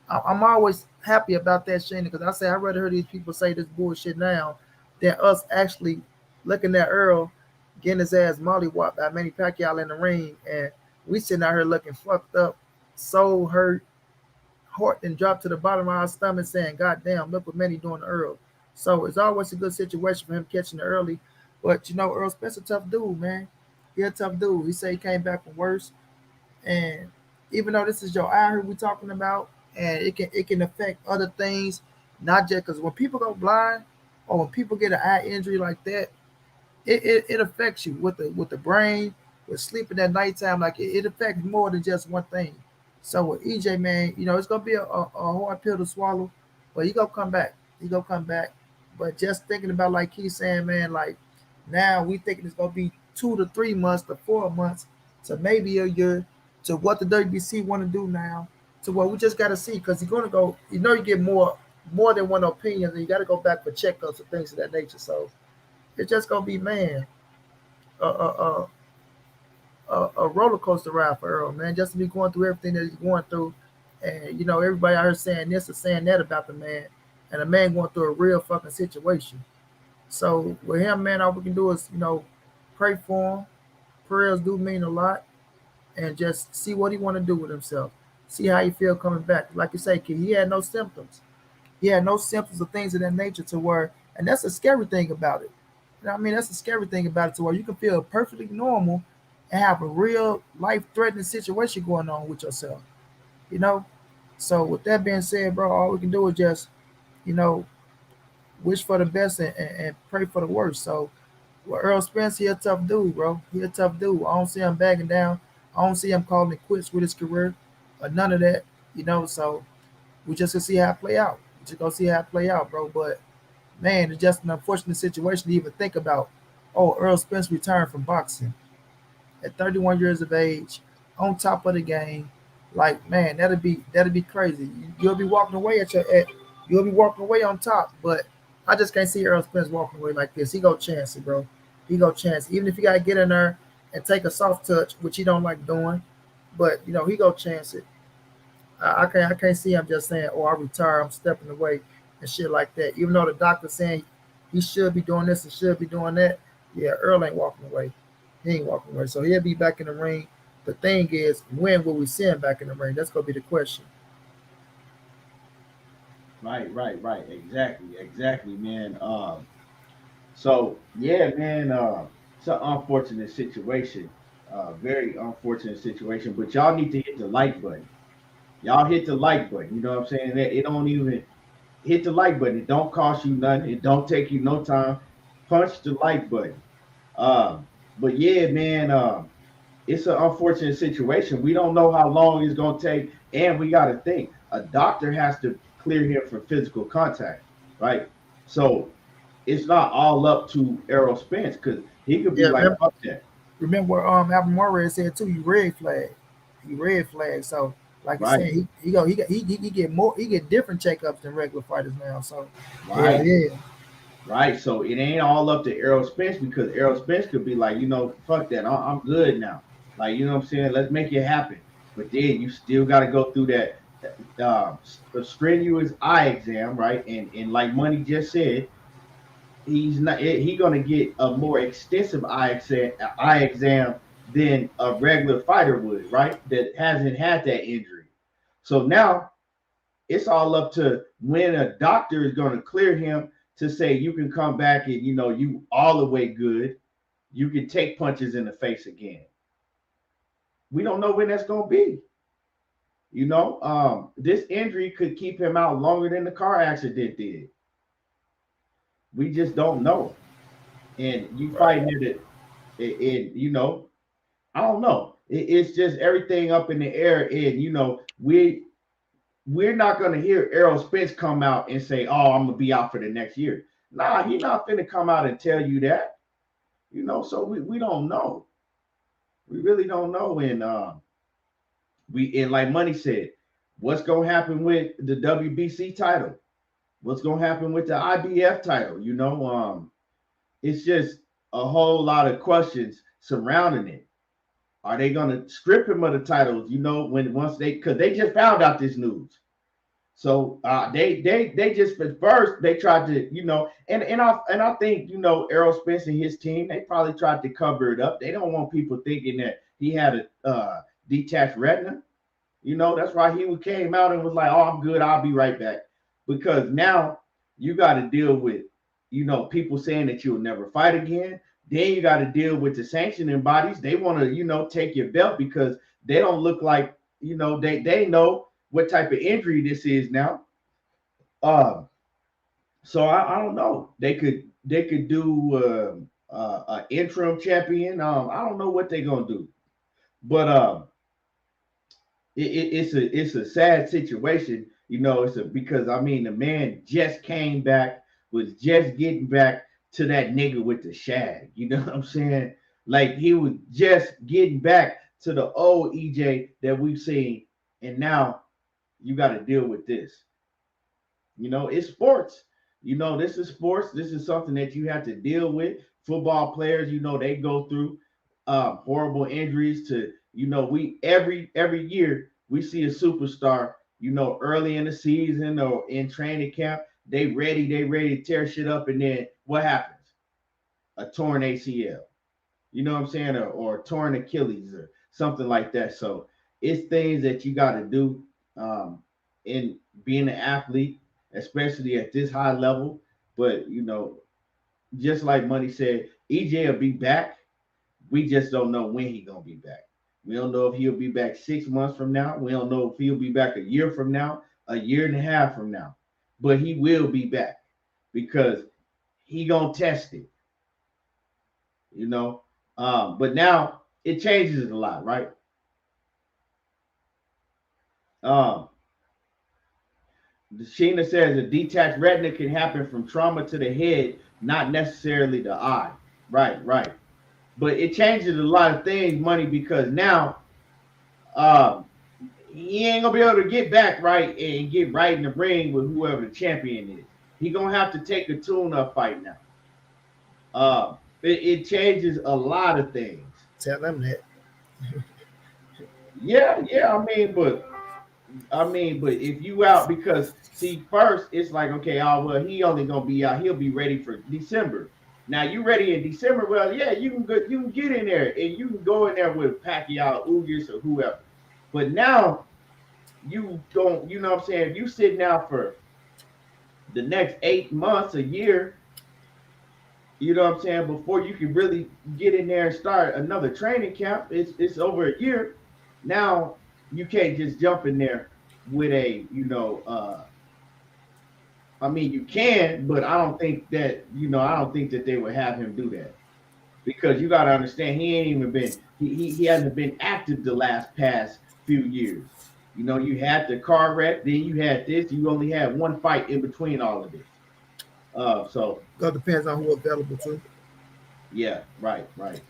I'm always happy about that, Shane, because I say I'd rather hear these people say this bullshit now than us actually looking at Earl getting his ass mollywopped by Manny Pacquiao in the ring, and we sitting out here looking fucked up, so hurt, heart and dropped to the bottom of our stomach, saying, "God damn, look what Manny doing to Earl." So it's always a good situation for him catching it early. But Earl Spence a tough dude, man. He a tough dude. He said he came back from worse. And even though this is your eye we talking about, and it can affect other things, not just because when people go blind or when people get an eye injury like that, it affects you with the brain, with sleeping at nighttime. Like it affects more than just one thing. So with EJ, man, it's gonna be a hard pill to swallow, but he gonna come back. He gonna come back. But just thinking about like he's saying, man, like now we thinking it's gonna be 2 to 3 months to 4 months to maybe a year to what the WBC want to do now. To what we just gotta see because he's gonna go. You get more than one opinion, and you gotta go back for checkups and things of that nature. So it's just gonna be man a a, a roller coaster ride for Earl, man. Just to be going through everything that he's going through, and everybody out here saying this or saying that about the man, and the man going through a real fucking situation. So with him, man, all we can do is pray for him. Prayers do mean a lot, and just see what he want to do with himself. See how he feel coming back. Like you say, kid, he had no symptoms. He had no symptoms of things of that nature to where, and that's a scary thing about it. That's the scary thing about it to where you can feel perfectly normal and have a real life threatening situation going on with yourself. You know? So with that being said, bro, all we can do is just, you know, wish for the best and pray for the worst. So with Earl Spence, he a tough dude, bro. He a tough dude. I don't see him backing down. I don't see him calling it quits with his career or none of that. So we just gonna see how it play out. We just gonna see how it play out, bro. But man, it's just an unfortunate situation to even think about. Oh, Earl Spence returned from boxing at 31 years of age, on top of the game. Like, man, that'd be crazy. You'll be walking away you'll be walking away on top. But I just can't see Earl Spence walking away like this. He go chance it, bro. He go chance it. Even if he gotta get in there and take a soft touch, which he don't like doing, but he go chance it. I can't see him just saying, "Oh, I retire, I'm stepping away," and shit like that. Even though the doctor's saying he should be doing this and should be doing that, yeah, Earl ain't walking away. He ain't walking away. So he'll be back in the ring. The thing is, when will we see him back in the ring? That's gonna be the question. Right, right, right. Exactly, exactly, man. So yeah, man, it's an unfortunate situation. Very unfortunate situation. But y'all need to hit the like button. Y'all hit the like button. You know what I'm saying? It don't even hit the like button. It don't cost you nothing. It don't take you no time. Punch the like button. But yeah, man, it's an unfortunate situation. We don't know how long it's gonna take, and we got to think a doctor has to clear him for physical contact, right? So it's not all up to Errol Spence because he could be Yeah, like, fuck that, remember what Alverez said too. You red flag, he red flag. So like you right, said, he get more, he get different checkups than regular fighters now. So yeah, right, yeah, right. So it ain't all up to Errol Spence because Errol Spence could be like, fuck that, I'm good now. Like, you know what I'm saying? Let's make it happen. But then you still got to go through that strenuous eye exam, right? And like Money just said, he's not he gonna get a more extensive eye exam than a regular fighter would, right? That hasn't had that injury. So now it's all up to when a doctor is gonna clear him to say you can come back and you all the way good. you can take punches in the face again. We don't know when that's gonna be. This injury could keep him out longer than the car accident did. We just don't know. And you Right. fighting it, I don't know. It's just everything up in the air. And we're not gonna hear Errol Spence come out and say, "Oh, I'm gonna be out for the next year." Nah, he's not gonna come out and tell you that. So we don't know. We really don't know. And like Money said, what's gonna happen with the WBC title? What's gonna happen with the IBF title? It's just a whole lot of questions surrounding it. Are they gonna strip him of the titles? When once because they just found out this news. So they just at first they tried to and I think Errol Spence and his team, they probably tried to cover it up. They don't want people thinking that he had a detached retina. That's why he came out and was like, "Oh, I'm good. I'll be right back." Because now you got to deal with, people saying that you'll never fight again. Then you got to deal with the sanctioning bodies. They want to, take your belt because they don't look like, they know what type of injury this is now. Uh, so I don't know. They could do an interim champion. I don't know what they're gonna do, but it's a sad situation. Because I mean the man just came back, was just getting back to that nigga with the shag. You know what I'm saying? Like he was just getting back to the old EJ that we've seen, and now you got to deal with this. It's sports. This is sports. This is something that you have to deal with. Football players, they go through horrible injuries. We every year we see a superstar. Early in the season or in training camp, they ready to tear shit up, and then what happens? A torn ACL. You know what I'm saying, or a torn Achilles or something like that. So it's things that you got to do in being an athlete, especially at this high level. But just like Money said, EJ will be back. We just don't know when he's gonna be back. We don't know if he'll be back 6 months from now. We don't know if he'll be back a year from now, a year and a half from now. But he will be back because he gonna test it. You know. But now it changes a lot, right? Um, Sheena says a detached retina can happen from trauma to the head, not necessarily the eye. Right, right. But it changes a lot of things, Money, because now um, he ain't gonna be able to get back right and get right in the ring with whoever the champion is. He gonna have to take a tune-up fight now. It changes a lot of things. Tell them that. Yeah, yeah. I mean, but if you out because see first it's like okay, oh well, he only gonna be out. He'll be ready for December. Now you ready in December? Well, yeah, you can go, you can get in there and you can go in there with Pacquiao, Ugas, or whoever. But now you don't, you know what I'm saying? If you sitting out for the next 8 months, a year, you know what I'm saying, before you can really get in there and start another training camp, it's over a year. Now you can't just jump in there with I mean you can, but I don't think that they would have him do that. Because you gotta understand he ain't even been he hasn't been active the last past few years. You had the car wreck, then you had this, you only had one fight in between all of this. So Because depends on who available to. yeah, right, right.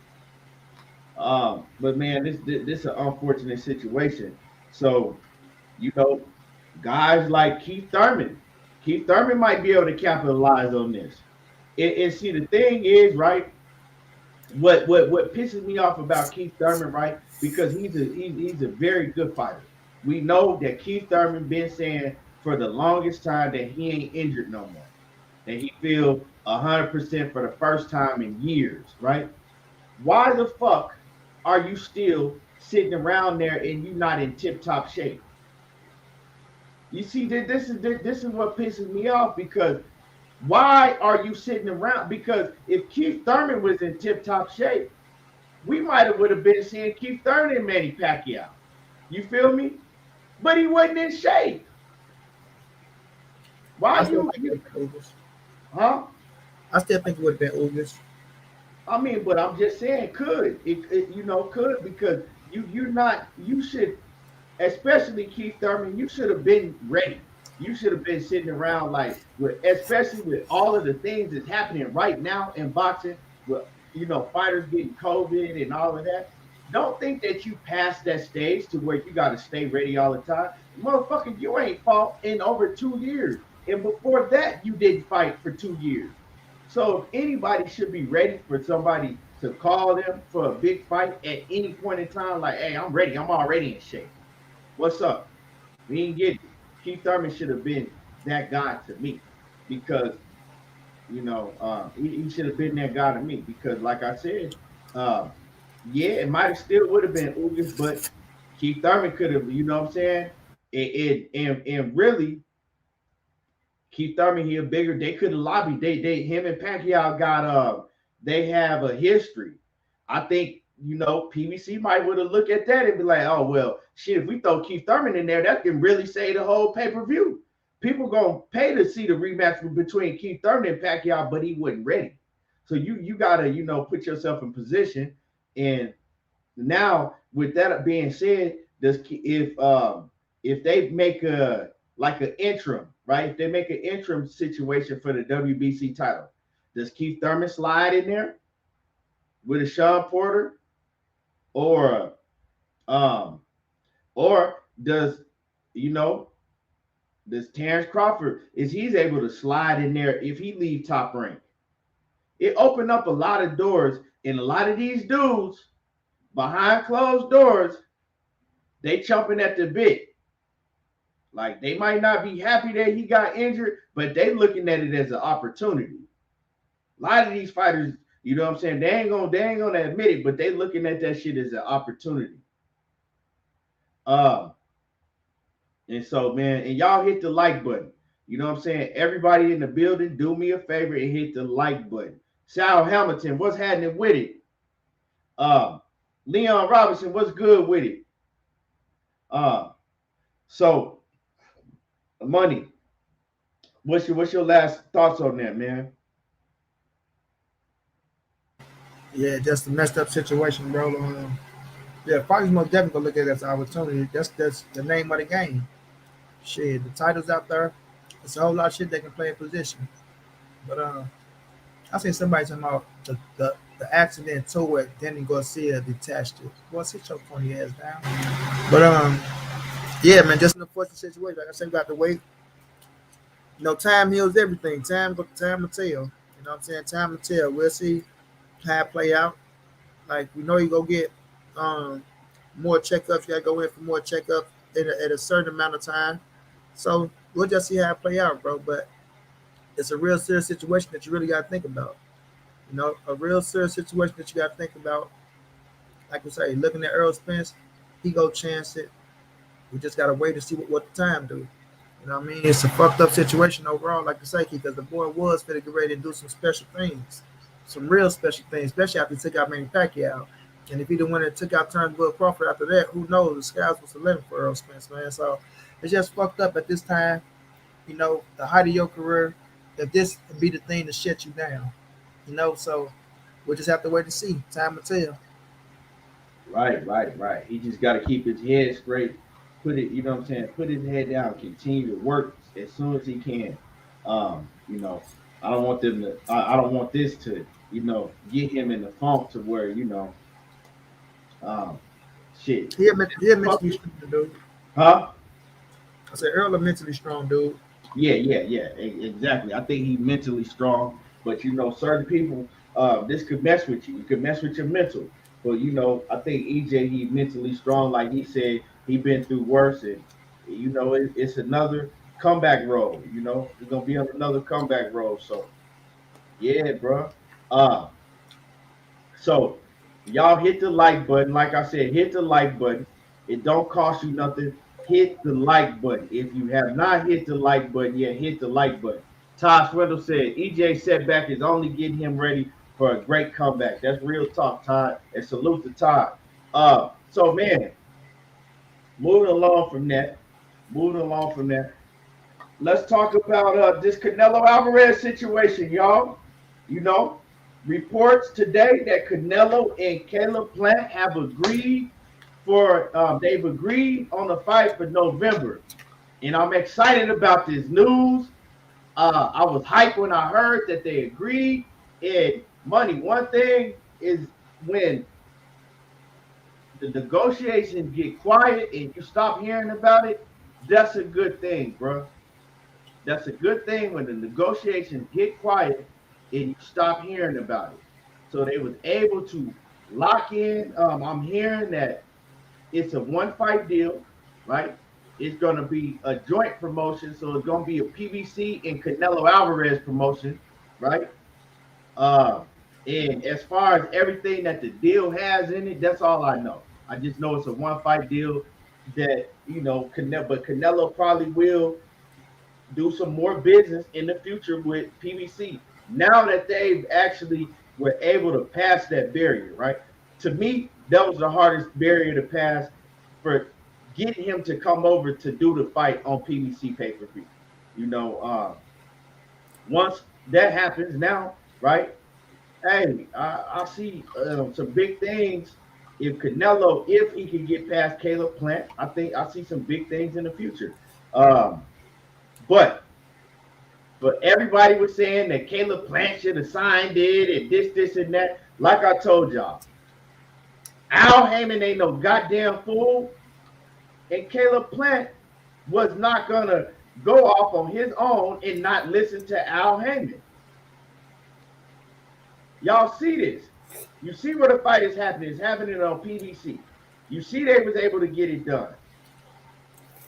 But man, this is an unfortunate situation. So, you know, guys like Keith Thurman might be able to capitalize on this. And see, the thing is, right? What pisses me off about Keith Thurman, right? Because he's a very good fighter. We know that Keith Thurman been saying for the longest time that he ain't injured no more, that he feel 100% for the first time in years, right? Why the fuck are you still sitting around there and you not in tip top shape? You see, this is what pisses me off because Why are you sitting around? Because if Keith Thurman was in tip top shape, we might have would have been seeing Keith Thurman and Manny Pacquiao. You feel me? But he wasn't in shape. I Why still you think it would have been Ugas. huh? I still think it would have been Ugas. I mean, but I'm just saying could could because you're not you should especially Keith Thurman, you should have been ready. You should have been sitting around like with, especially with all of the things that's happening right now in boxing, with fighters getting COVID and all of that. Don't think that you passed that stage to where you got to stay ready all the time. Motherfucker, you ain't fought in over 2 years. And before that, you didn't fight for 2 years. So if anybody should be ready for somebody to call them for a big fight at any point in time, like, hey, I'm ready. I'm already in shape. What's up? We didn't get it. Keith Thurman should have been that guy to me because he should have been that guy to me because, like I said, uh, yeah, it might have still would have been Ugas, but Keith Thurman could have, you know what I'm saying? And really, Keith Thurman here bigger. They could have lobbied. They him and Pacquiao got they have a history. I think PBC might would have looked at that and be like, oh well, shit. If we throw Keith Thurman in there, that can really save the whole pay per view. People gonna pay to see the rematch between Keith Thurman and Pacquiao, but he wasn't ready. So you gotta put yourself in position. And now with that being said, does if they make a like an interim, right? If they make an interim situation for the WBC title, does Keith Thurman slide in there with a Sean Porter, or um, or you know does Terrence Crawford is he's able to slide in there if he leave top rank? It opened up a lot of doors, and a lot of these dudes behind closed doors, they chomping at the bit. Like they might not be happy that he got injured, but they looking at it as an opportunity. A lot of these fighters, you know what I'm saying, they ain't gonna admit it, but they looking at that shit as an opportunity. Um, and so man, and y'all hit the like button. You know what I'm saying? Everybody in the building, do me a favor and hit the like button. Sal Hamilton, what's happening with it? Um, Leon Robinson, what's good with it? Uh, so money. What's your last thoughts on that, man? Yeah, just a messed up situation, bro. Yeah, fighters most definitely gonna look at it as an opportunity. That's the name of the game. Shit, the title's out there. It's a whole lot of shit they can play in position. But I seen somebody talking about the accident to it, Danny Garcia detached it. Boy, sit your funny ass down. But yeah, man, just an unfortunate situation. Like I said, we got to wait. Time heals everything. Time will tell. You know what I'm saying? Time will tell. We'll see how it play out. Like we know you go get um more checkups. You gotta go in for more checkups at a certain amount of time. So we'll just see how it play out, bro. But it's a real serious situation that you really gotta think about. A real serious situation that you gotta think about. Like we say, looking at Errol Spence, he go chance it. We just gotta wait to see what the time do. You know what I mean? It's a fucked up situation overall, like you say, because the boy was fit to get ready to do some special things, some real special things, especially after he took out Manny Pacquiao. And if he the one that took out Turnbull Crawford after that, who knows? The skies was the limit for Errol Spence, man. So it's just fucked up at this time. The height of your career, if this would be the thing to shut you down. So we'll just have to wait and see. Time will tell. Right. He just got to keep his head straight. Put it, you know what I'm saying? Put his head down. Continue to work as soon as he can. I don't want them to. I don't want this to, get him in the funk to where, um, shit. He a Fuck mentally it. strong dude. Huh? I said Earl a mentally strong dude. Yeah. Exactly. I think he's mentally strong, but certain people, this could mess with you. It could mess with your mental. But I think EJ he's mentally strong. Like he said, he been through worse, and it's another comeback role. He's gonna be on another comeback role. So yeah, bro. Uh, so y'all hit the like button. Like I said, hit the like button. It don't cost you nothing. Hit the like button. If you have not hit the like button yet, hit the like button. Todd Swindle said EJ setback is only getting him ready for a great comeback. That's real talk, Todd. And salute to Todd. So man, moving along from that, moving along from that. Let's talk about this Canelo Alvarez situation, y'all. You know, reports today that Canelo and Caleb Plant have agreed they've agreed on a fight for November, and I'm excited about this news. I was hyped when I heard that they agreed. And money, one thing is when the negotiations get quiet and you stop hearing about it, that's a good thing, bro. That's a good thing when the negotiations get quiet and you stop hearing about it. So they was able to lock in. I'm hearing that it's a one fight deal, right? It's gonna be a joint promotion, so it's gonna be a PBC and Canelo Alvarez promotion, right? Uh, and as far as everything that the deal has in it, that's all I know. I just know it's a one fight deal that but Canelo probably will do some more business in the future with PBC. Now that they've actually were able to pass that barrier, right? To me, that was the hardest barrier to pass for getting him to come over to do the fight on PBC pay per view. You know, once that happens now, right? Hey, I see some big things. If Canelo, if he can get past Caleb Plant, I think I see some big things in the future. Um, but everybody was saying that Caleb Plant should have signed it and this, and that. Like I told y'all, Al Heyman ain't no goddamn fool, and Caleb Plant was not gonna go off on his own and not listen to Al Heyman. Y'all see this? You see where the fight is happening? It's happening on PBC. You see they was able to get it done.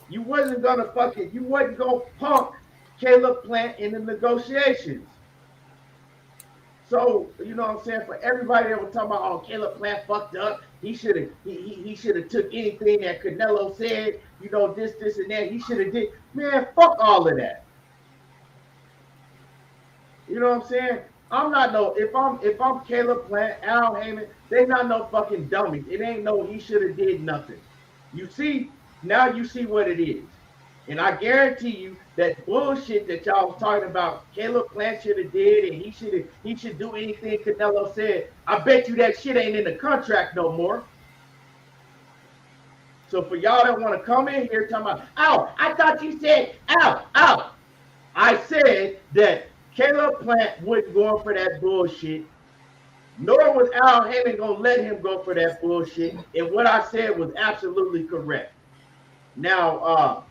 You wasn't gonna punk Caleb Plant in the negotiations. So, you know what I'm saying? For everybody that was talking about, oh, Caleb Plant fucked up. He should have he should have took anything that Canelo said, this, and that. He should have did. Man, fuck all of that. You know what I'm saying? I'm not no if I'm Caleb Plant, Al Heyman, they not no fucking dummies. It ain't no he should have did nothing. You see, now you see what it is. And I guarantee you that bullshit that y'all was talking about, Caleb Plant should have did, and he should do anything Canelo said. I bet you that shit ain't in the contract no more. So for y'all that want to come in here talking about, oh, I thought you said, oh. I said that Caleb Plant wouldn't go for that bullshit, nor was Al Heyman gonna let him go for that bullshit. And what I said was absolutely correct. Now,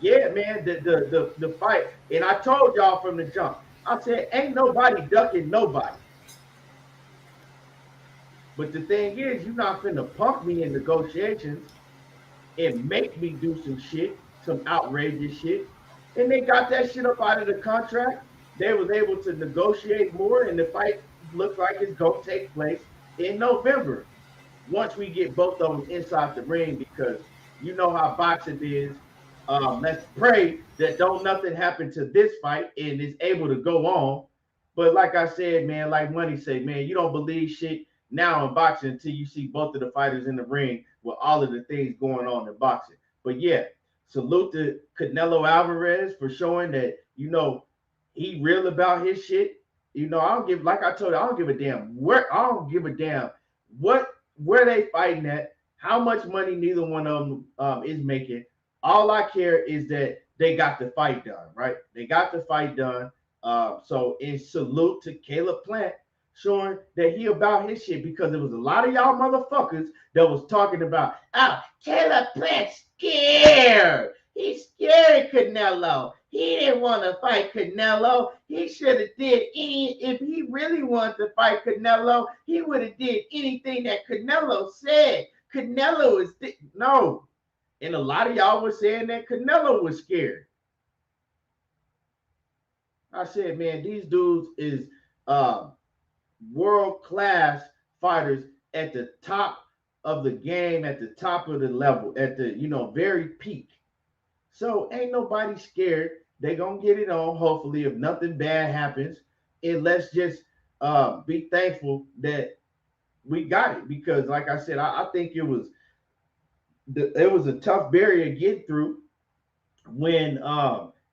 yeah, man, the fight, and I told y'all from the jump, I said, ain't nobody ducking nobody. But the thing is, you're not finna punk me in negotiations and make me do some shit, some outrageous shit. And they got that shit up out of the contract. They was able to negotiate more, and the fight looks like it's gonna take place in November. Once we get both of them inside the ring, because you know how boxing is. Let's pray that don't nothing happen to this fight and is able to go on. But like I said, man, like Money said, man, you don't believe shit now in boxing until you see both of the fighters in the ring with all of the things going on in boxing. But yeah, salute to Canelo Alvarez for showing that, he real about his shit. I don't give, like I told you, I don't give a damn where they fighting at, how much money neither one of them is making. All I care is that they got the fight done, right? They got the fight done. So in salute to Caleb Plant showing that he about his shit, because there was a lot of y'all motherfuckers that was talking about, oh, Caleb Plant scared. He's scared Canelo. He didn't want to fight Canelo. He should have did if he really wanted to fight Canelo, he would have did anything that Canelo said. Canelo is no. And a lot of y'all were saying that Canelo was scared. I said, man, these dudes is world-class fighters at the top of the game, at the top of the level, at the, very peak. So ain't nobody scared They gonna get it on. Hopefully, if nothing bad happens, and let's just be thankful that we got it because, like I said, I think it was a tough barrier to get through when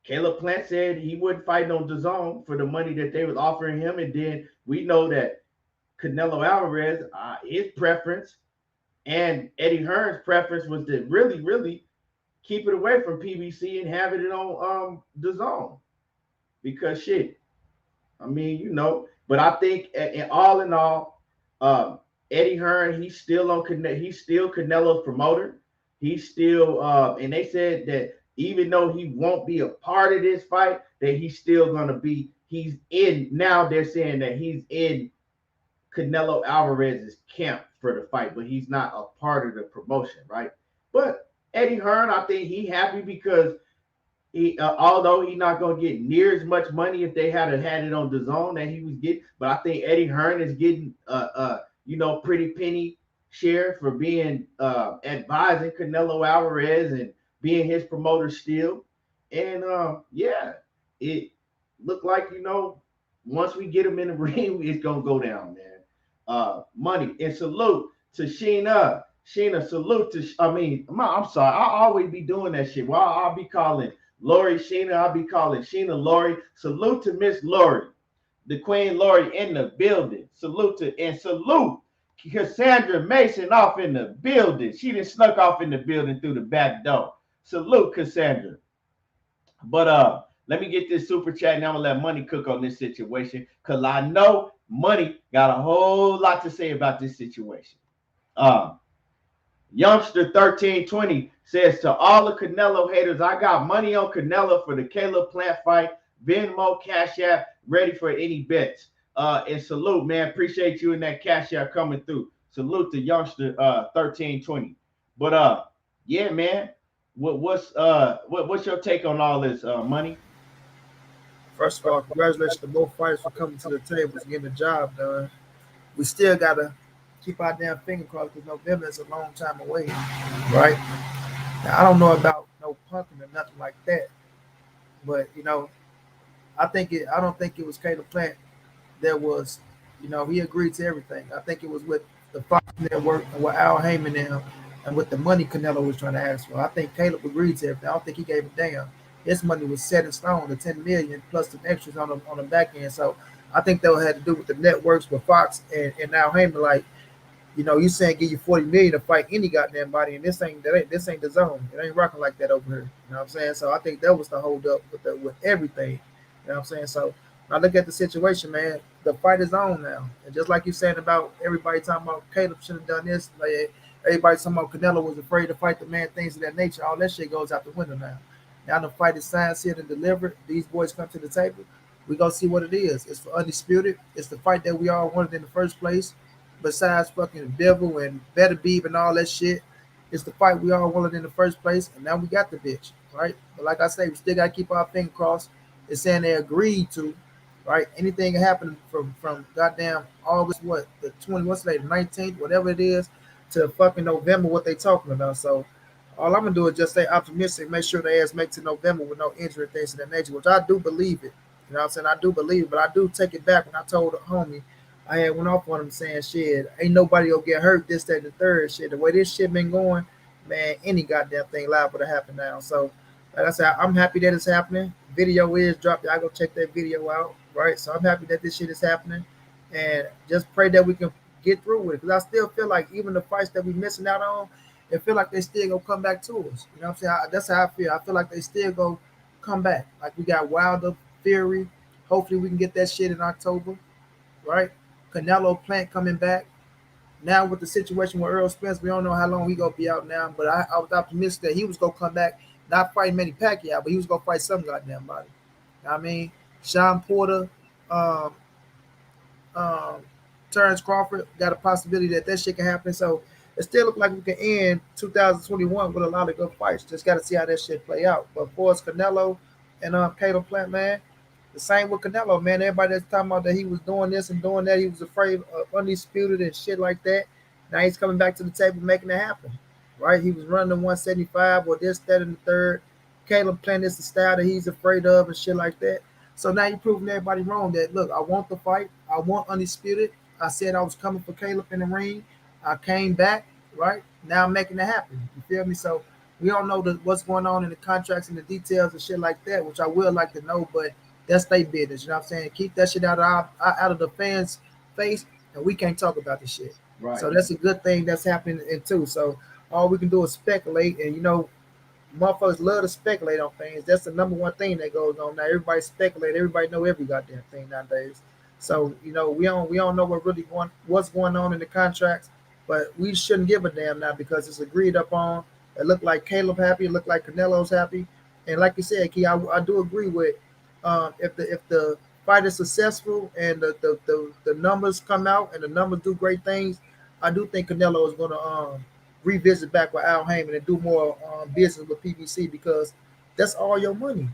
Caleb Plant said he wouldn't fight on the zone for the money that they was offering him, and then we know that Canelo Alvarez, his preference and Eddie Hearn's preference was to really, really keep it away from PBC and have it on the zone because shit, I mean, but I think in all, um, Eddie Hearn, he's still he's still Canelo's promoter. He's still, and they said that even though he won't be a part of this fight, that he's still gonna be. He's in now. They're saying that he's in Canelo Alvarez's camp for the fight, but he's not a part of the promotion, right? But Eddie Hearn, I think he happy because although he's not going to get near as much money if they had it on the zone that he was getting, but I think Eddie Hearn is getting pretty penny share for being advising Canelo Alvarez and being his promoter still. And yeah, it looked like once we get him in the ring, it's gonna go down, man. Money and salute to Sheena. Sheena, salute to. I'm sorry. I'll always be doing that shit. Well, I'll be calling Lori Sheena. I'll be calling Sheena Lori. Salute to Miss Lori, the Queen Lori in the building. Salute Cassandra Mason off in the building. She done snuck off in the building through the back door. Salute Cassandra. But let me get this super chat and I'm gonna let Money cook on this situation because I know Money got a whole lot to say about this situation. Youngster 1320 says to all the Canelo haters, I got money on Canelo for the Caleb Plant fight. Venmo, Cash App, ready for any bets. And salute, man. Appreciate you and that Cash App coming through. Salute to Youngster 1320. But yeah, man. What's your take on all this Money? First of all, congratulations to both fighters for coming to the table and getting the job done. We still gotta keep our damn finger crossed because November is a long time away, right? Now, I don't know about no punking or nothing like that, but I don't think it was Caleb Plant that was, he agreed to everything. I think it was with the Fox Network and with Al Heyman and with the money Canelo was trying to ask for. I think Caleb agreed to everything. I don't think he gave a damn. His money was set in stone, the 10 million plus the extras on the back end. So I think that had to do with the networks with Fox and Al Heyman. Like, you saying give you 40 million to fight any goddamn body, and this ain't the zone. It ain't rocking like that over here. You know what I'm saying? So I think that was the hold up with everything. You know what I'm saying? So when I look at the situation, man, the fight is on now. And just like you saying about everybody talking about Caleb should have done this, like everybody talking about Canelo was afraid to fight the man, things of that nature. All that shit goes out the window now. Now the fight is signed, sealed, and delivered. These boys come to the table. We gonna see what it is. It's for undisputed. It's the fight that we all wanted in the first place. Besides fucking Devil and Better Beeb and all that shit, it's the fight we all wanted in the first place, and now we got the bitch, right? But like I say, we still gotta keep our finger crossed. It's saying they agreed to, right? Anything can happen from goddamn August, what, the 20, what's today, the 19th, whatever it is, to fucking November, what they talking about. So all I'm gonna do is just stay optimistic, make sure the ass make to November with no injury, things of that nature, which I do believe it. You know what I'm saying? I do believe it, but I do take it back when I told the homie I had went off on him saying shit, ain't nobody gonna get hurt, this, that, and the third shit. The way this shit been going, man, any goddamn thing liable to happen now. So like I said, I'm happy that it's happening. Video is dropped. I go check that video out, right? So I'm happy that this shit is happening. And just pray that we can get through with it. Because I still feel like even the fights that we missing out on, it feel like they still gonna come back to us. You know what I'm saying? That's how I feel. I feel like they still go come back. Like we got Wilder, Fury. Hopefully we can get that shit in October, right? Canelo Plant coming back. Now with the situation with Errol Spence, we don't know how long he gonna be out now. But I was optimistic that he was gonna come back, not fight Manny Pacquiao, but he was gonna fight some goddamn body. You know what I mean, Sean Porter, um, um, Terrence Crawford got a possibility that shit can happen. So it still look like we can end 2021 with a lot of good fights. Just got to see how that shit play out. But for us, Canelo and Caleb Plant, man, the same with Canelo, man. Everybody that's talking about that he was doing this and doing that, he was afraid of undisputed and shit like that. Now he's coming back to the table making it happen, right? He was running the 175 or this, that, and the third. Caleb Plant is the style that he's afraid of and shit like that. So now you're proving everybody wrong that look, I want the fight. I want undisputed. I said I was coming for Caleb in the ring. I came back, right? Now I'm making it happen. You feel me? So we don't know what's going on in the contracts and the details and shit like that, which I would like to know, but that's their business. You know what I'm saying? Keep that shit out of the fans' face, and we can't talk about this shit. Right. So that's a good thing that's happening too. So all we can do is speculate, and motherfuckers love to speculate on things. That's the number one thing that goes on now. Everybody speculate. Everybody know every goddamn thing nowadays. So we don't know what's going on in the contracts, but we shouldn't give a damn now because it's agreed upon. It looked like Caleb happy. It looked like Canelo's happy. And like you said, Key, I do agree with if the fight is successful and the numbers come out and the numbers do great things, I do think Canelo is going to revisit back with Al Heyman and do more business with PBC because that's all your money.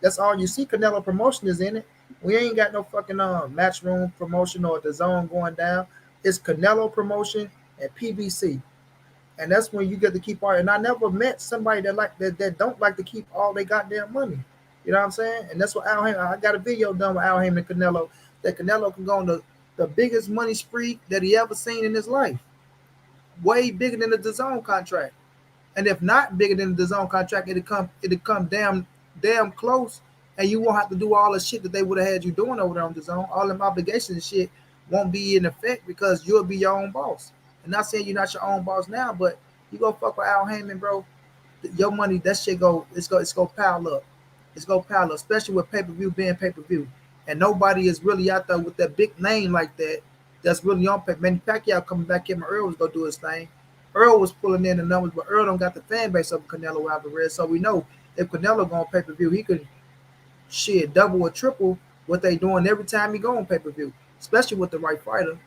That's all you see. Canelo promotion is in it. We ain't got no fucking matchroom promotion or the zone going down. It's Canelo promotion and PBC, and that's when you get to keep all. And I never met somebody that don't like to keep all their goddamn money. You know what I'm saying? And that's what Al Heyman. I got a video done with Al Heyman and Canelo that Canelo can go on the biggest money spree that he ever seen in his life, way bigger than the DAZN contract. And if not bigger than the DAZN contract, it'll come damn close, and you won't have to do all the shit that they would have had you doing over there on DAZN. All them obligations and shit won't be in effect because you'll be your own boss. And not saying you're not your own boss now, but you go fuck with Al Heyman, bro. Your money, that shit it's go pile up. It's go pile up, especially with pay per view being pay per view, and nobody is really out there with that big name like that. That's really on pay. Manny Pacquiao coming back here, Earl was gonna do his thing. Earl was pulling in the numbers, but Earl don't got the fan base of Canelo Alvarez. So we know if Canelo go on pay per view, he could shit double or triple what they doing every time he go on pay per view, especially with the right fighter.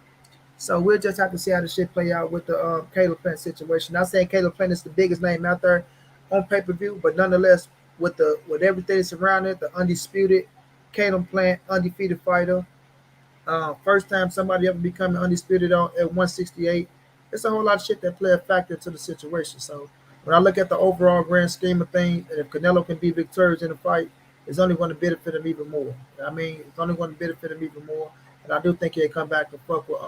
So we'll just have to see how the shit play out with the Caleb Plant situation. Not saying Caleb Plant is the biggest name out there on pay per view, but nonetheless, with everything surrounding it, the undisputed Caleb Plant, undefeated fighter, first time somebody ever becoming undisputed at 168. It's a whole lot of shit that play a factor to the situation. So when I look at the overall grand scheme of things, and if Canelo can be victorious in the fight, it's only going to benefit him even more. I mean, it's only going to benefit him even more. And I do think he'll come back to fuck with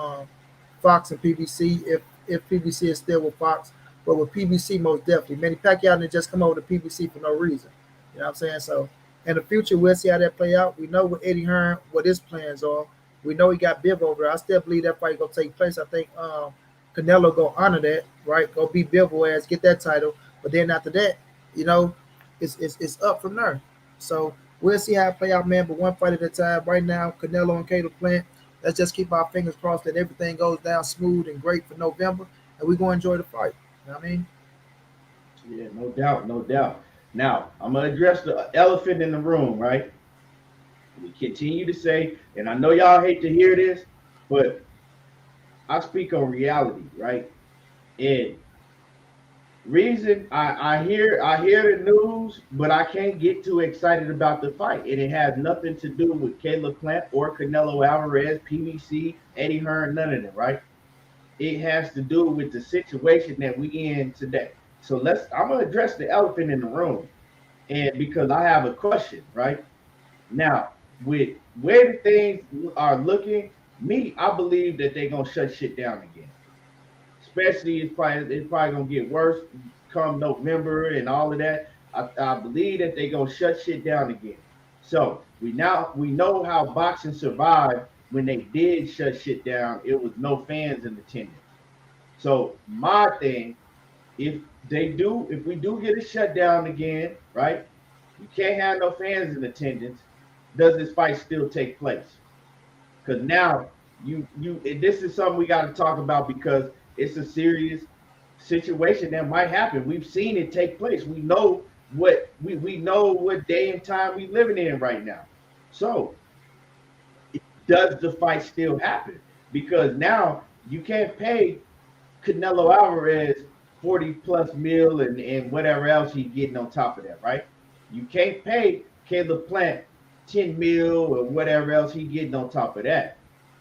Fox and PBC if PBC is still with Fox. But with PBC, most definitely. Manny Pacquiao didn't just come over to PBC for no reason. You know what I'm saying? So in the future, we'll see how that play out. We know with Eddie Hearn what his plans are. We know he got Biv over there. I still believe that fight gonna take place. I think Canelo go honor that, right? Go beat Bivol ass, get that title. But then after that, you know, it's up from there. So we'll see how it play out, man. But one fight at a time. Right now, Canelo and Caleb Plant. Let's just keep our fingers crossed that everything goes down smooth and great for November, and we're gonna enjoy the fight. You know what I mean? Yeah, no doubt, no doubt. Now, I'm gonna address the elephant in the room, right? We continue to say, and I know y'all hate to hear this, but I speak on reality, right? And reason I hear the news, but I can't get too excited about the fight. And it has nothing to do with Caleb Plant or Canelo Alvarez, PBC, Eddie Hearn, none of them, right? It has to do with the situation that we in today. So I'm gonna address the elephant in the room. And because I have a question, right? Now, with where the things are looking, I believe that they're gonna shut shit down again. Especially it's probably gonna get worse come November and all of that. I believe that they're gonna shut shit down again. So we know how boxing survived when they did shut shit down. It was no fans in attendance. So my thing, if we do get a shutdown again, right? You can't have no fans in attendance. Does this fight still take place? Because now this is something we got to talk about because it's a serious situation that might happen. We've seen it take place. We know what day and time we living in right now. So does the fight still happen? Because now you can't pay Canelo Alvarez 40 plus mil and whatever else he's getting on top of that, right? You can't pay Caleb Plant 10 mil or whatever else he's getting on top of that.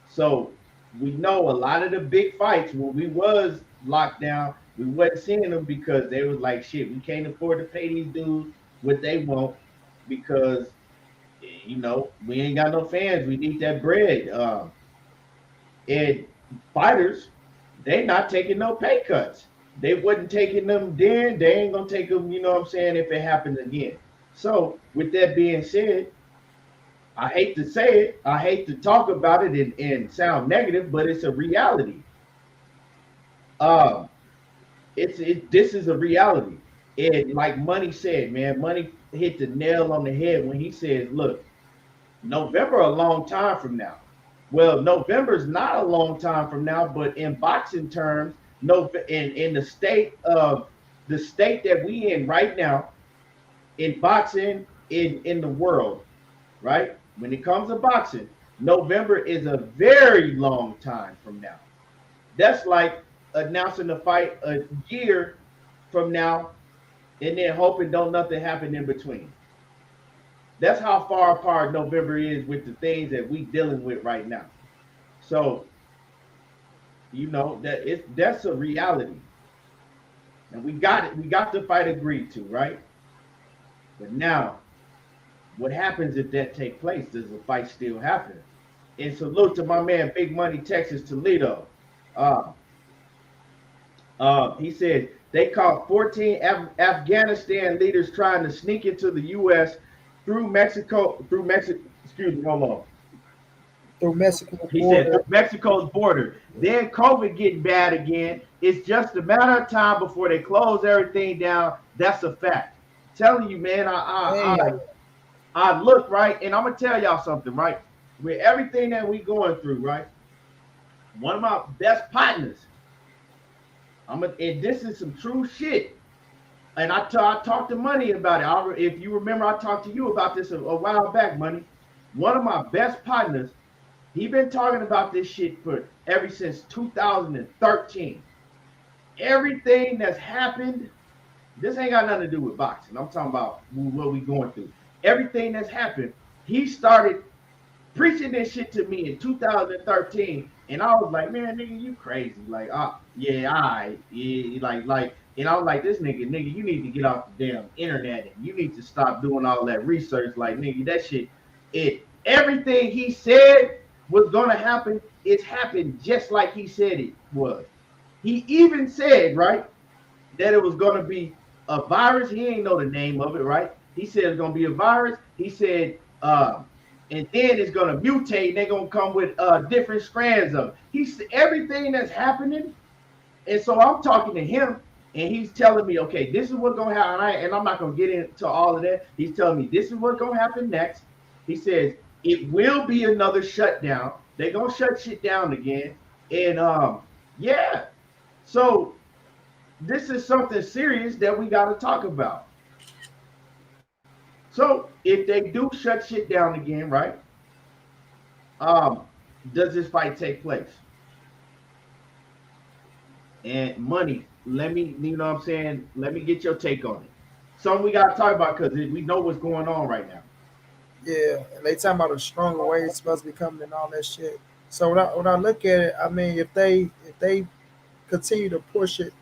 So we know a lot of the big fights when we was locked down, we wasn't seeing them because they was like, shit, we can't afford to pay these dudes. what they want because we ain't got no fans. We need that bread. And fighters, they not taking no pay cuts. They wasn't taking them then. They ain't gonna take them. You know what I'm saying? If it happens again. So with that being said, I hate to say it. I hate to talk about it and sound negative, but it's a reality. Um, this is a reality. And like Money said, man, Money hit the nail on the head when he says, "Look, November a long time from now." Well, November is not a long time from now, but in boxing terms, no, in the state that we in right now in boxing in the world, right? When it comes to boxing, November is a very long time from now. That's like announcing the fight a year from now and then hoping don't nothing happen in between. That's how far apart November is with the things that we dealing with right now. So that's a reality, and we got it. We got the fight agreed to, right? But now, what happens if that take place? Does the fight still happen? And salute to my man, Big Money Texas Toledo. Uh, he said they caught 14 Afghanistan leaders trying to sneak into the U.S. through Mexico. Through Mexico, excuse me, hold on. Through Mexico He said border. Mexico's border. Then COVID getting bad again. It's just a matter of time before they close everything down. That's a fact. Telling you, man, Man, I look right, and I'm gonna tell y'all something, right? With everything that we going through, right? One of my best partners. And this is some true shit. And I talked to Money about it. If you remember, I talked to you about this a while back, Money. One of my best partners, he been talking about this shit for ever since 2013. Everything that's happened, this ain't got nothing to do with boxing. I'm talking about what we going through. Everything that's happened, he started preaching this shit to me in 2013, and I was like, man, nigga, you crazy. Like, yeah, yeah, and I was like, this nigga, you need to get off the damn internet and you need to stop doing all that research. Like, nigga, that shit, everything he said was gonna happen, it's happened just like he said it was. He even said, right, that it was gonna be a virus. He ain't know the name of it, right? He said it's gonna be a virus. He said, and then it's gonna mutate. And they're gonna come with different strands of it. He's everything that's happening. And so I'm talking to him, and he's telling me, okay, this is what's gonna happen. And I'm not gonna get into all of that. He's telling me this is what's gonna happen next. He says it will be another shutdown. They're gonna shut shit down again. And yeah. So this is something serious that we gotta talk about. So if they do shut shit down again, right? Um, does this fight take place? And Money, let me, you know what I'm saying? Let me get your take on it. Something we gotta talk about because we know what's going on right now. yeah, and they talking about a stronger way it's supposed to be coming and all that shit. So when I look at it, I mean, if they continue to push it,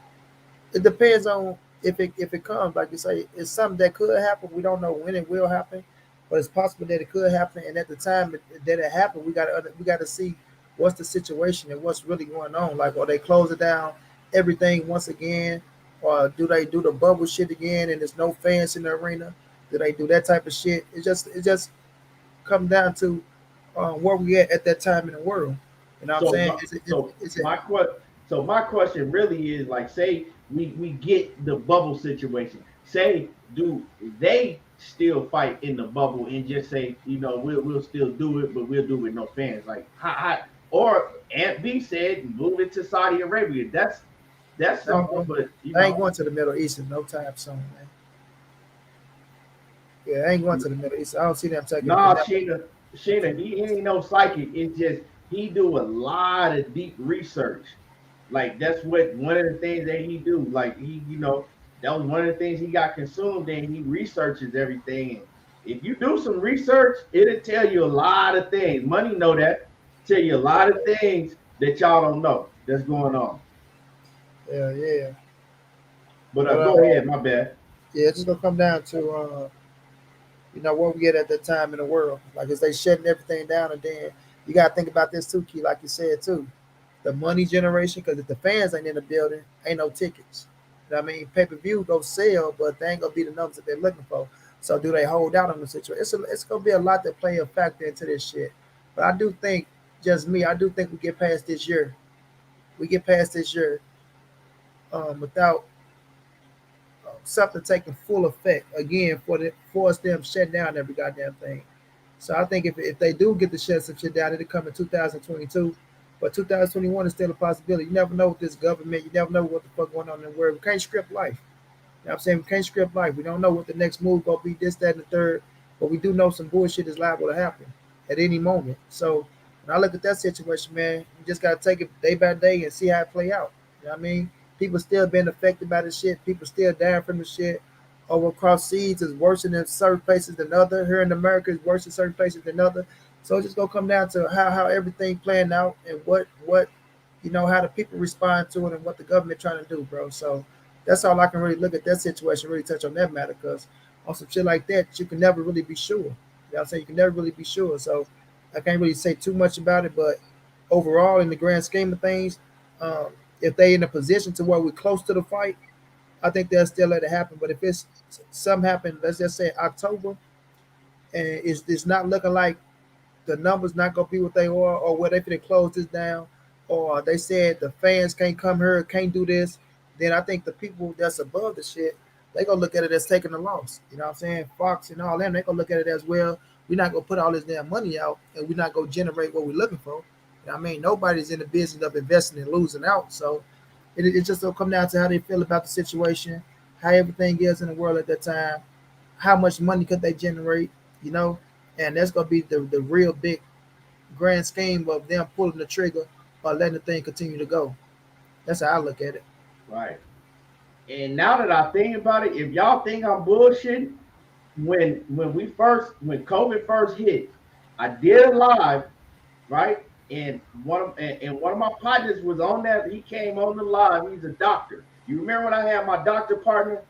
it depends on if it comes. Like you say, it's something that could happen. We don't know when it will happen, but it's possible that it could happen. And at the time that it happened, we got to see what's the situation and what's really going on. Like, or they close it down, everything once again, or do they do the bubble shit again and there's no fans in the arena? Do they do that type of shit? It just come down to where we at that time in the world. You know what I'm So saying? my so my question really is like, say we get the bubble situation. Say, do they still fight in the bubble and just say, we'll still do it, but we'll do it with no fans? Like or Aunt B said move it to Saudi Arabia. That's I ain't something, going, but I ain't going to the Middle East in no time soon, man. Yeah, I ain't going to the Middle East. I don't see them taking nah, Canelo. Sheena, he ain't no psychic. It's just he do a lot of deep research. Like that's what one of the things that he do. Like that was one of the things he got consumed in. He researches everything. And if you do some research, it'll tell you a lot of things. Money know that. Tell you a lot of things that y'all don't know that's going on. Yeah, yeah. But But go ahead, my bad. yeah, it's just gonna come down to where we at that time in the world. Like, is they shutting everything down, and then you got to think about this too, Key, like you said too, the money generation. Because if the fans ain't in the building, ain't no tickets. You know what I mean? Pay-per-view go sell, but they ain't gonna be the numbers that they're looking for. So do they hold out on the situation? It's gonna be a lot that play a factor into this shit. But I do think, just me, I do think we get past this year. We get past this year without something taking full effect again for us them shutting down every goddamn thing. So I think if they do get to shut some shit down, it'll come in 2022. But 2021 is still a possibility. You never know with this government. You never know what the fuck going on in the world. We can't script life. You know what I'm saying? We can't script life. We don't know what the next move gonna be, this, that, and the third. But we do know some bullshit is liable to happen at any moment. So when I look at that situation, man, you just gotta take it day by day and see how it play out. You know what I mean? People still being affected by this shit. People still dying from the shit. Over across seas is worse in certain places than other. Here in America is worse in certain places than other. So it's just gonna come down to how everything playing out and what how the people respond to it and what the government trying to do, bro. So that's all I can really look at that situation, really touch on that matter, because on some shit like that, you can never really be sure. You know what I'm saying? You can never really be sure. So I can't really say too much about it, but overall, in the grand scheme of things, um, if they in a position to where we're close to the fight, I think they'll still let it happen. But if it's something happen, let's just say October, and it's not looking like the numbers not gonna be what they are, or where they finna close this down, or they said the fans can't come here, can't do this, then I think the people that's above the shit, they gonna look at it as taking a loss. You know what I'm saying? Fox and all them, they gonna look at it as, well, we're not gonna put all this damn money out and we're not gonna generate what we're looking for. You know what I mean? Nobody's in the business of investing and losing out. So it just will come down to how they feel about the situation, how everything is in the world at that time, how much money could they generate, you know, and that's gonna be the real big grand scheme of them pulling the trigger or letting the thing continue to go. That's how I look at it. Right. And now that I think about it, if y'all think I'm bullshitting, when COVID first hit, I did it live, right? And one of my partners was on that. He came on the live. He's a doctor. You remember when I had my doctor partner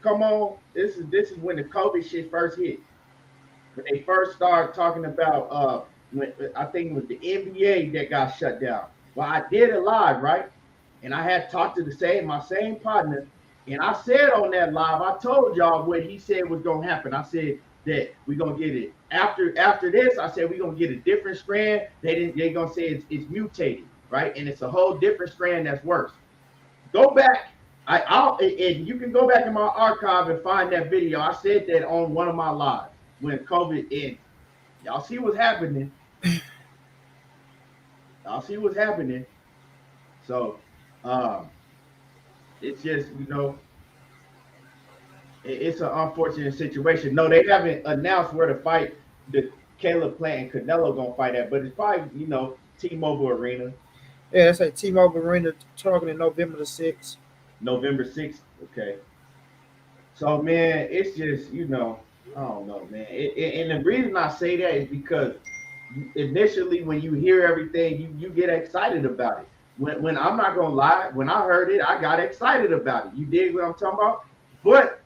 come on? This is when the COVID shit first hit. When they first started talking about when I think it was the NBA that got shut down. Well, I did it live, right? And I had talked to my same partner, and I said on that live, I told y'all what he said was gonna happen. I said that we're gonna get it after this. I said we're gonna get a different strand. They gonna say it's mutated, right? And it's a whole different strand that's worse. Go back. I'll and you can go back in my archive and find that video. I said that on one of my lives when COVID ended. Y'all see what's happening. Y'all see what's happening. So um it's just, it's an unfortunate situation. No, they haven't announced where to fight. The Caleb Plant and Canelo gonna fight at, but it's probably T-Mobile Arena, Yeah, that's like T-Mobile Arena targeting November the 6th. November 6th. Okay. So man, it's just I don't know, man. And the reason I say that is because initially when you hear everything, you get excited about it. When I'm not gonna lie, when I heard it, I got excited about it. You dig what I'm talking about? But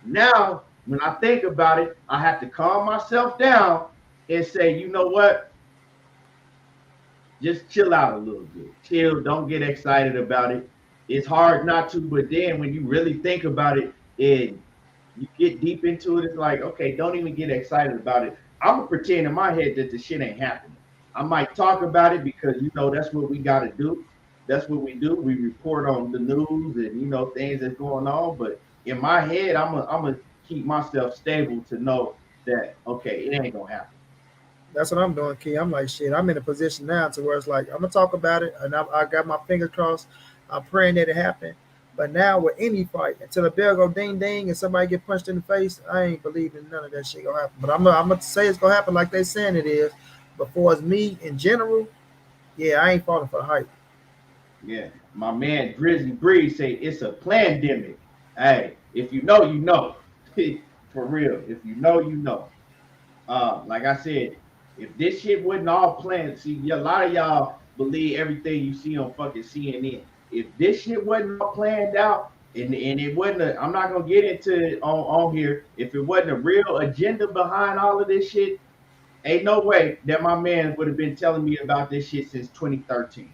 now when I think about it, I have to calm myself down and say, you know what? Just chill out a little bit. Chill. Don't get excited about it. It's hard not to, but then when you really think about it and you get deep into it, it's like, okay, don't even get excited about it. I'm gonna pretend in my head that the shit ain't happening. I might talk about it because that's what we gotta do. That's what we do. We report on the news and things that's going on. But in my head, I'm gonna keep myself stable to know that okay, it ain't gonna happen. That's what I'm doing, Key. I'm like, shit, I'm in a position now to where it's like, I'm going to talk about it, and I got my finger crossed. I'm praying that it happen. But now with any fight, until the bell go ding ding and somebody get punched in the face, I ain't believing none of that shit gonna happen. But I'm gonna say it's gonna happen like they saying it is. But for as me in general, yeah, I ain't falling for the hype. Yeah, my man Drizzy Breeze say it's a pandemic. Hey, if you know, you know. For real, if you know, you know. Like I said, if this shit wasn't all planned, see, a lot of y'all believe everything you see on fucking CNN. If this shit wasn't all planned out And it wasn't. I'm not gonna get into it on here. If it wasn't a real agenda behind all of this shit, ain't no way that my man would have been telling me about this shit since 2013.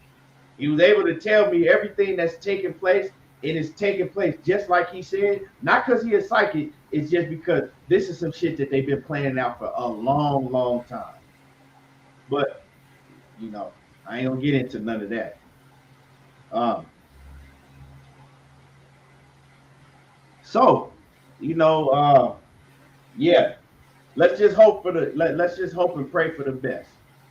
He was able to tell me everything that's taking place, and it's taking place just like he said. Not because he is psychic, it's just because this is some shit that they've been planning out for a long, long time. But I ain't gonna get into none of that. Um, so, yeah, let's just hope for let's just hope and pray for the best.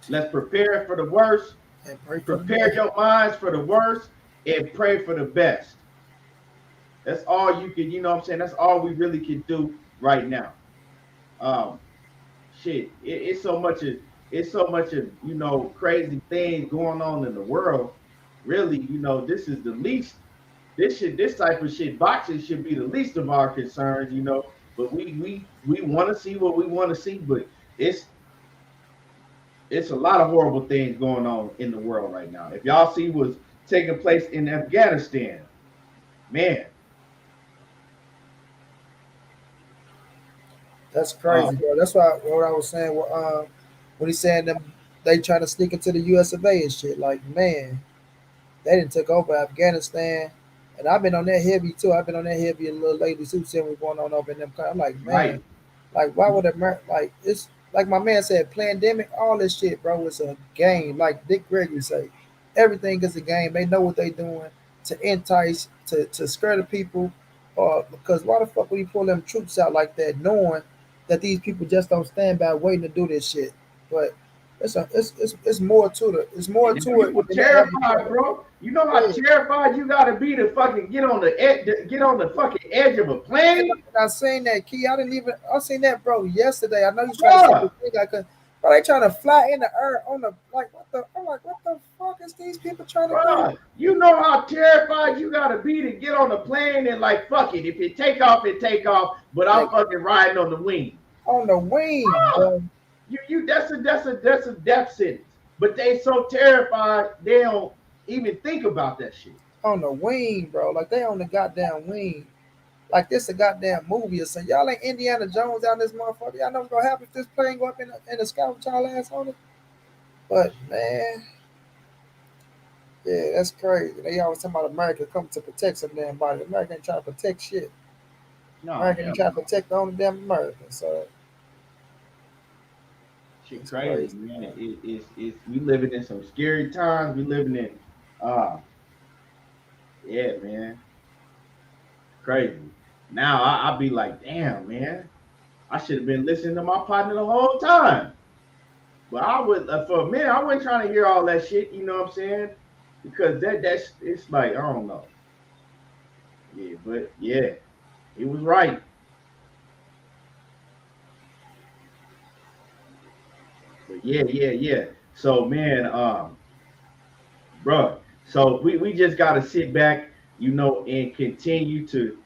Let's prepare for the worst, and pray for the prepare best. your minds for the worst, and pray for the best. That's all you can, what I'm saying? That's all we really can do right now. Um, shit, it's so much of crazy things going on in the world. Really, this is the least. This type of shit, boxing should be the least of our concerns, But we want to see what we want to see, but it's it's a lot of horrible things going on in the world right now. If y'all see what's taking place in Afghanistan, man, That's uh, crazy, bro. That's why what I was saying. When he saying them, they trying to sneak into the U.S. of A. and shit. Like, man, they didn't took over Afghanistan, and I've been on that heavy too. I've been on that heavy a little lately too. Seeing what's going on over in them. I'm like, man, right. like why would America? Like it's like my man said, pandemic, all this shit, bro. It's a game. Like Dick Gregory say, everything is a game. They know what they doing to entice, to scare the people. Because why the fuck would you pull them troops out like that, knowing that these people just don't stand by waiting to do this shit? But it's more to it. It's more And to them people it than that having terrified, bro. You know how yeah. terrified you gotta be to fucking get on the edge, get on the fucking edge of a plane, And I seen that key. I seen that bro yesterday. I know you trying to see the bro. thing I could, but they trying to fly in the air on the like what the I'm like what the fuck is these people trying to do Bro, you know how terrified you gotta be to get on the plane and like fuck it. If it take off, it take off. But I'm like fucking riding on the wing. on the wing, Bro, bro, you that's a death sentence. But they so terrified they don't even think about that shit. on the wing, bro. Like they on the goddamn wing. Like this a goddamn movie or something. Y'all ain't Indiana Jones out in this motherfucker. Y'all know what's gonna happen if this plane go up in the sky with y'all ass on it. But man, yeah, that's crazy. They always talking about America coming to protect some damn body. America ain't trying to protect shit. No, America ain't hell trying to no. protect the only damn American. So Shit it's crazy, crazy, man. man. It's we living in some scary times. We living in uh yeah, man. Crazy. Now I be like, damn, man. I should have been listening to my partner the whole time. But I would for a minute, I wasn't trying to hear all that shit. You know what I'm saying? Because that's it's like I don't know. Yeah, but yeah, he was right. But yeah. So man, bro. So we just gotta sit back, and continue to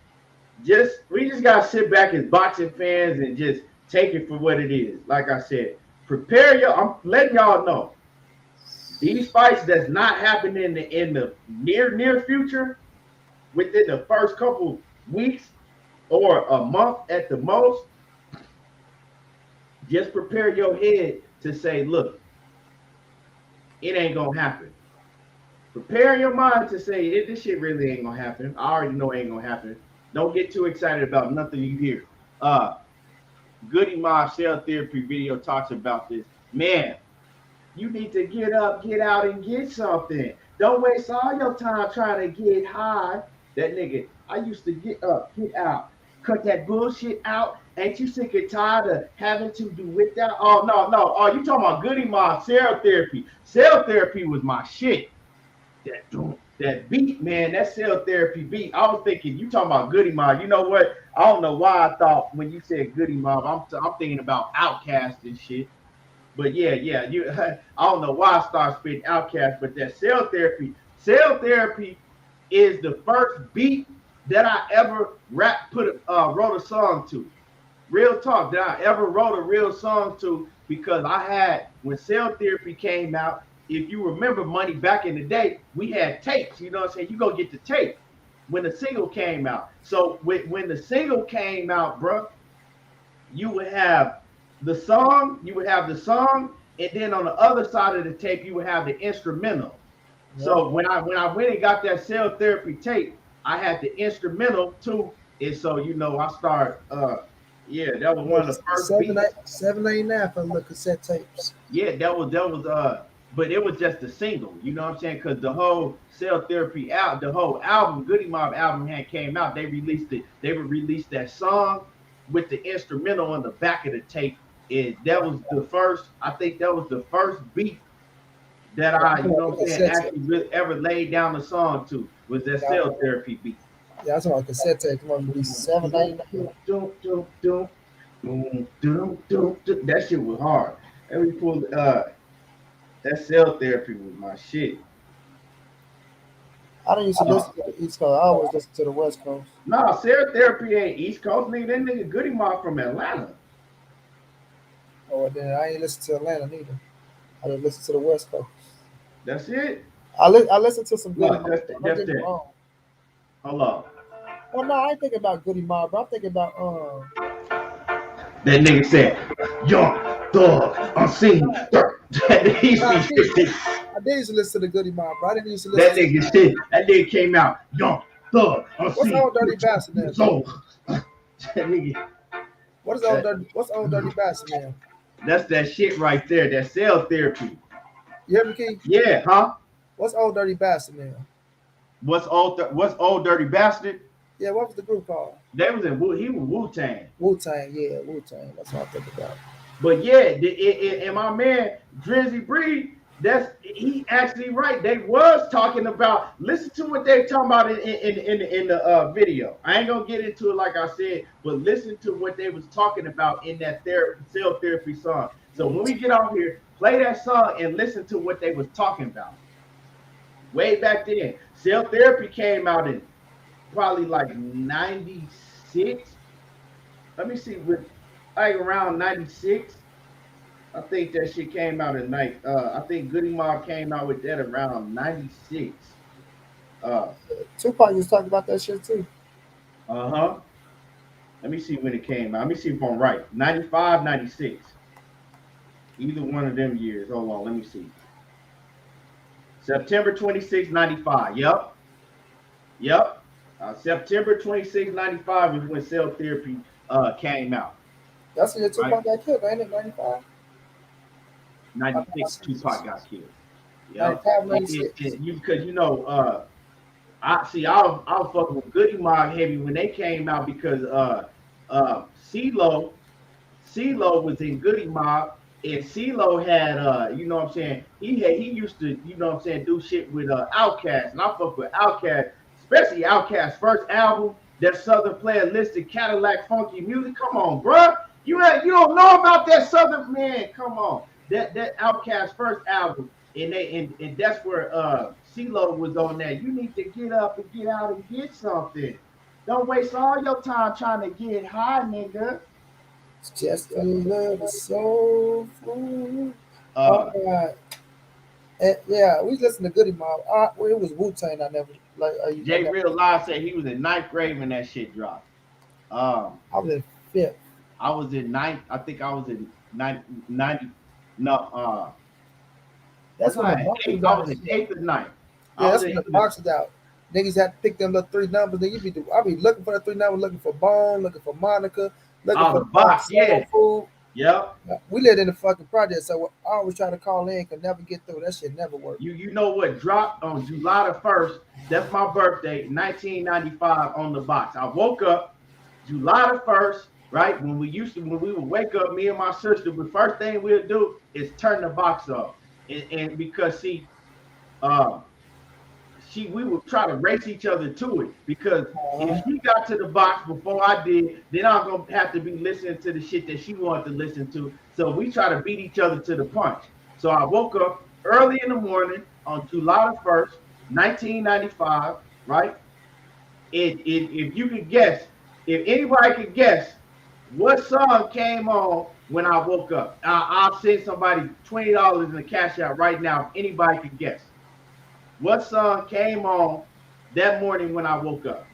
we just gotta sit back as boxing fans and just take it for what it is. Like I said, prepare your. I'm letting y'all know these fights that's not happening in the near future, within the first couple weeks or a month at the most. Just prepare your head to say, look, it ain't gonna happen. Prepare your mind to say this shit really ain't gonna happen. I already know it ain't gonna happen. Don't get too excited about nothing you hear. Goody Mob Cell Therapy video talks about this. Man, you need to get up, get out, and get something. Don't waste all your time trying to get high. That nigga, I used to get up, get out, cut that bullshit out. Ain't you sick and tired of having to do with that? Oh, no. Oh, you talking about Goody Mob Cell Therapy. Cell Therapy was my shit. That beat, man, that cell therapy beat. I was thinking, you talking about Goody Mob. You know what? I don't know why I thought when you said Goody Mob, I'm thinking about Outcast and shit. But yeah, you I don't know why I started spitting Outcast, but that cell therapy is the first beat that I ever wrote a song to. Real talk, that I ever wrote a real song to, because I had, when cell therapy came out, if you remember money back in the day, we had tapes, you know what I'm saying? You go get the tape. when the single came out. So when the single came out, bro, you would have the song, and then on the other side of the tape, you would have the instrumental. Yeah. So when I went and got that cell therapy tape, I had the instrumental too. And so I started yeah, that was one of the first beats. 7.99 for the little cassette tapes. Yeah, that was but it was just a single, you know what I'm saying? Because the whole cell therapy out, the whole album, Goody Mob album had came out. They released it. They would release that song with the instrumental on the back of the tape. That was the first. I think that was the first beat that Yeah, I, I know what the I'm saying, cassette tape. actually really ever laid down the song to was that Yeah, cell therapy beat. yeah, that's about cassette tape. Come on, release 7.99. That shit was hard. Every pull that cell therapy was my shit. I don't used to Uh, listen to the East Coast. I always listen to the West Coast. no, cell therapy ain't East Coast nigga. That nigga Goody Mob from Atlanta. Oh, then I ain't listen to Atlanta neither. I just listen to the West Coast. That's it. I listen to some Goody Look, Mob. Don't that's get me that. wrong. Hold on. Well, no, I ain't thinking about Goody Mob, but I'm thinking about That nigga said, young thug, unseen thug. That nigga used nah, to be shit. I did used to listen to the Goody Mob, but I didn't used to listen That to nigga shit. That nigga came out, young thug, what's unseen, old Dirty Bastard name? so that nigga, that, What's old Dirty Bastard name? that's that shit right there. That cell therapy. You hear me, Key? Yeah, huh? What's old Dirty Bastard name? What's old dirty bastard? Yeah, what was the group called? They was in He was Wu Tang. Wu Tang, yeah, Wu Tang. That's what I think about. But yeah, and my man Drizzy Breed, he actually right. They was talking about. Listen to what they talking about in the video. I ain't gonna get into it like I said, but listen to what they was talking about in that cell therapy song. So when we get out here, play that song and listen to what they was talking about. Way back then, cell therapy came out in probably like 96. Let me see, with like around 96. I think that shit came out at night. I think Goody Mob came out with that around 96. Uh Tupac was talking about that shit too. huh. Let me see when it came out. Let me see if I'm right. 95, 96. Either one of them years. Hold on, let me see. September 26, 95. Yep. Yep. September 26, 95 is when cell therapy came out. That's when Right? Tupac got killed, ain't it? 95? 96, Tupac got killed. Yep. 95, And 96. you because I was fucking with Goody Mob heavy when they came out because CeeLo was in Goody Mob, and CeeLo had you know what I'm saying, he used to, you know what I'm saying, do shit with Outkast, and I fuck with Outkast, especially Outkast's first album, that Southern Player Listed Cadillac Funky Music. Come on, bruh. You don't know about that Southern man. Come on. That Outkast first album, and that's where CeeLo was on that. You need to get up and get out and get something. Don't waste all your time trying to get high, nigga. It's just a little soul food. All Uh, right. And, yeah, we listened to Goody Mob. Well, it was Wu Tang. I never like. I Jay never. Real Live said he was in ninth grade when that shit dropped. Um, I was in fifth. I was in ninth. I think I was in 90. No, That's was when the I in box was eighth? I out. was in eighth or ninth. Yeah, I was that's when in the box was out. Niggas had to pick them little three numbers. Then I be looking for the three numbers, looking for Bone, looking for Monica, looking for the box. Soul Yeah. Food. Yep. We lived in the fucking project, so I always try to call in, could never get through. That shit never worked. You know what dropped on July the 1st? That's my birthday, 1995 on the box. I woke up July the 1st, right? When we would wake up, me and my sister, the first thing we'll do is turn the box off. And because see, uh, we would try to race each other to it, because if she got to the box before I did, then I'm gonna have to be listening to the shit that she wanted to listen to. So we try to beat each other to the punch. So I woke up early in the morning on July the 1st, 1995, right? If you could guess, if anybody could guess what song came on when I woke up, I'll send somebody $20 in the cash out right now if anybody could guess. What song came on that morning when I woke up?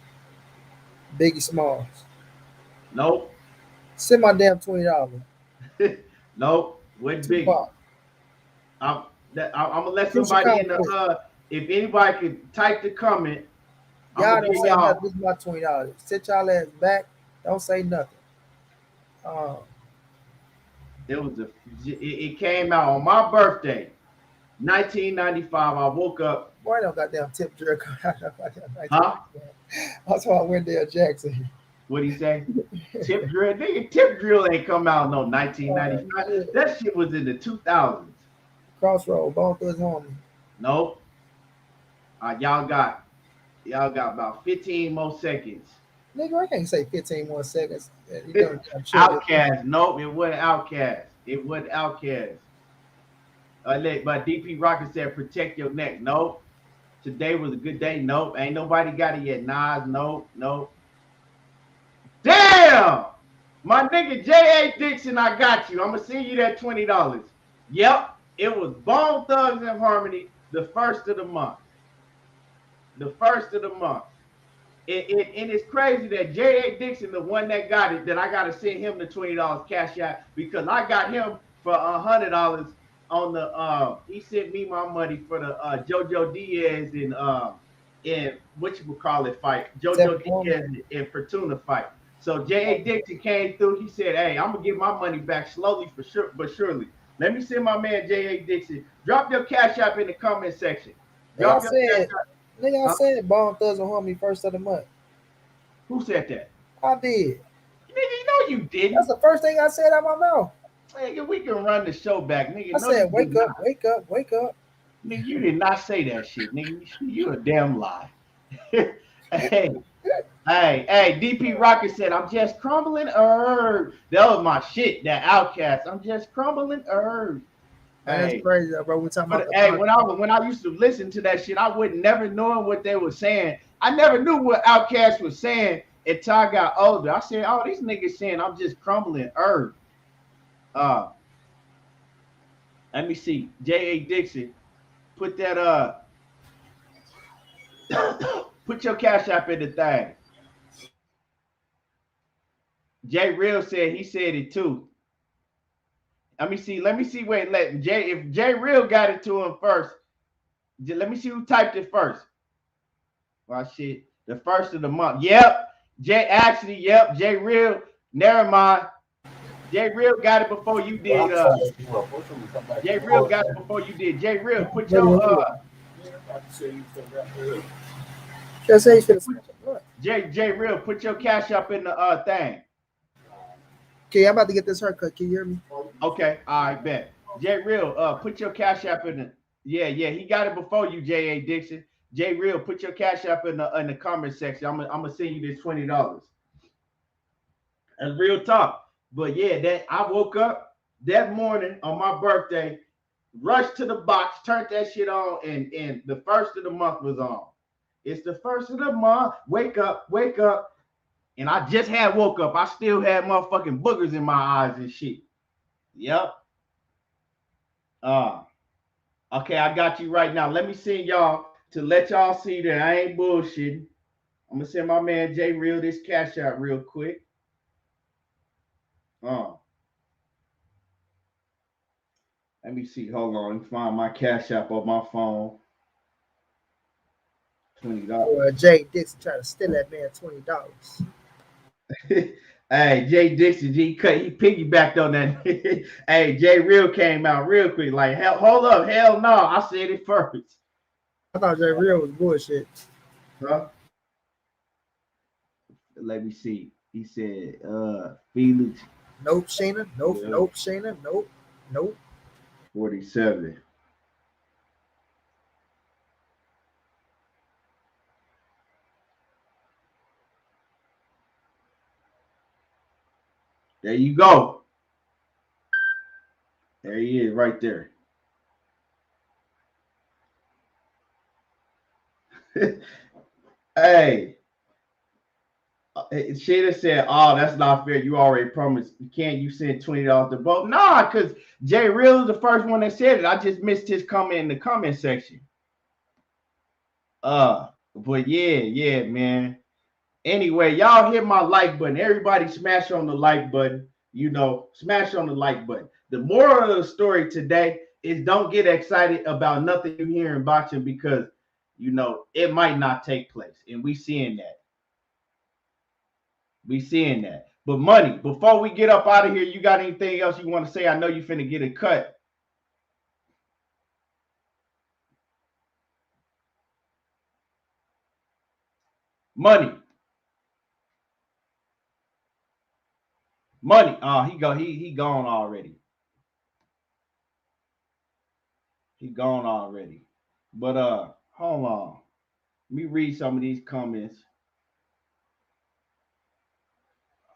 Biggie Smalls. Nope. Send my damn $20. Nope. Wasn't Biggie. Tupac. I'm, I'm gonna let Crucial somebody in the conflict. if anybody could type the comment, I'm Y'all gonna don't give say nothing. y'all. This is my $20. Sit y'all ass back. Don't say nothing. Uh, It was it came out on my birthday, 1995. I woke up, boy, don't goddamn tip drill. huh? That's why Wendell Jackson. What he say? Tip drill, nigga. Tip drill ain't come out no Oh, 1995. shit. That shit was in the 2000s. Crossroad, Bone Thugs Homie. Nope. Y'all got about 15 more seconds. Nigga, I can't say 15 more seconds. You know, I'm sure. Outcast. Nope, it wasn't Outcast. It wasn't Outcast. But DP Rocket said protect your neck. Nope. Today was a good day. Nope. Ain't nobody got it yet. Nas. Nope. Nope. Damn. My nigga J.A. Dixon, I got you. I'm gonna send you that $20. Yep. It was Bone Thugs and Harmony, the first of the month. The first of the month. And it's crazy that J.A. Dixon, the one that got it, that I got to send him the $20 cash out because I got him for $100 on the. He sent me my money for the JoJo Diaz and what you would call it fight, JoJo Diaz and Fortuna fight. So J.A. Dixon came through. He said, "Hey, I'm gonna get my money back slowly for sure, but surely. Let me send my man J.A. Dixon. Drop your cash app in the comment section. Nigga, I Drop your cash said, app." nigga, I said Bone Thugs and Homie first of the month. Who said that? I did. Nigga, no, you That's didn't. the first thing I said out my mouth. Nigga, we can run the show back, nigga. I No, you said, did wake up, not. wake up, wake up. Nigga, you did not say that shit, nigga. You a damn lie. hey, DP Rocket said, I'm just crumbling herb. That was my shit, that Outcast. I'm just crumbling herb. Man, that's Hey, crazy, bro. We're talking but about hey, the when I used to listen to that shit, I would never know what they were saying. I never knew what Outkast was saying until I got older. I said, "Oh, these niggas saying I'm just crumbling herb." Uh, Let me see. J.A. Dixon, put that put your cash app in the thing. Jay Real said he said it too. Let me see. Wait, if Jay Real got it to him first. Let me see who typed it first. Oh shit. The first of the month. Yep. Yep, Jay Real. Never mind. Jay Real got it before you did. Jay Real got it before you did. Jay Real, put your Just say Jay Real, put your cash up in the thing. Okay, I'm about to get this haircut. Can you hear me? Okay, all right, bet. Jay Real, put your cash app in the. Yeah, he got it before you, J.A. Dixon. Jay Real, put your cash app in the comment section. I'm gonna send you this $20. That's real talk. But yeah, that I woke up that morning on my birthday, rushed to the box, turned that shit on, and the first of the month was on. It's the first of the month. Wake up, wake up. And I just had woke up. I still had motherfucking boogers in my eyes and shit. Yep. Okay, I got you right now. Let me send y'all to let y'all see that I ain't bullshitting. I'm gonna send my man Jay Real this cash out real quick. Let me see. Hold on. Let me find my cash app on my phone. $20. Jay Dixon trying to steal that man $20. Hey, Jay Dixon, he piggybacked on that. Hey, Jay Real came out real quick. Like, hold up, hell no. I said it first. I thought Jay Real was bullshit. Huh? Let me see. He said, Felix. Nope, Shayna. Nope, yeah. Nope, Shayna. Nope. 47. There you go. There he is right there. Hey. Shada said, "Oh, that's not fair. You already promised. You send $20 to both?" Nah, because Jay Real is the first one that said it. I just missed his comment in the comment section. But yeah, man. Anyway, y'all hit my like button. Everybody smash on the like button. Smash on the like button. The moral of the story today is don't get excited about nothing you hear in boxing because it might not take place. And we seeing that. But money, before we get up out of here, you got anything else you want to say? I know you finna get a cut. Money. Oh, he gone already. He gone already. But hold on. Let me read some of these comments.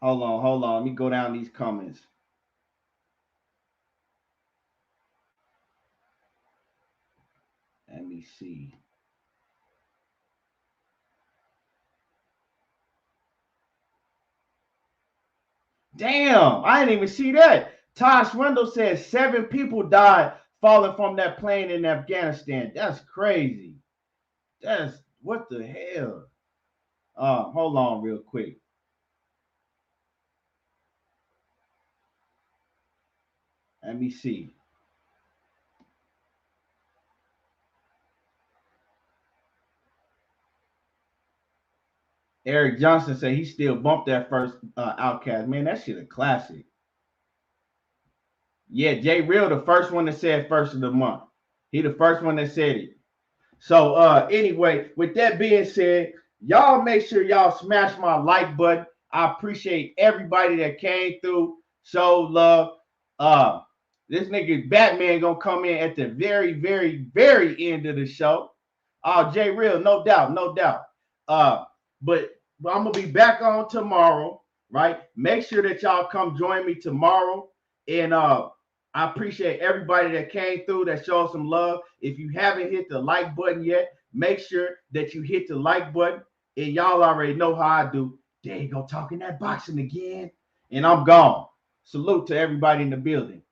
Hold on. Let me go down these comments. Let me see. Damn, I didn't even see that. Tosh Wendell says 7 people died falling from that plane in Afghanistan. That's crazy. That's what the hell. Hold on real quick. Let me see. Eric Johnson said he still bumped that first Outcast. Man, that shit a classic. Yeah, Jay Real, the first one that said first of the month. He the first one that said it. So anyway, with that being said, y'all make sure y'all smash my like button. I appreciate everybody that came through, showed love. This nigga Batman gonna come in at the very, very, very end of the show. Jay Real, no doubt, no doubt. But I'm gonna be back on tomorrow, right? Make sure that y'all come join me tomorrow. And I appreciate everybody that came through, that showed some love. If you haven't hit the like button yet, make sure that you hit the like button. And y'all already know how I do. There you go, talking that boxing again. And I'm gone. Salute to everybody in the building.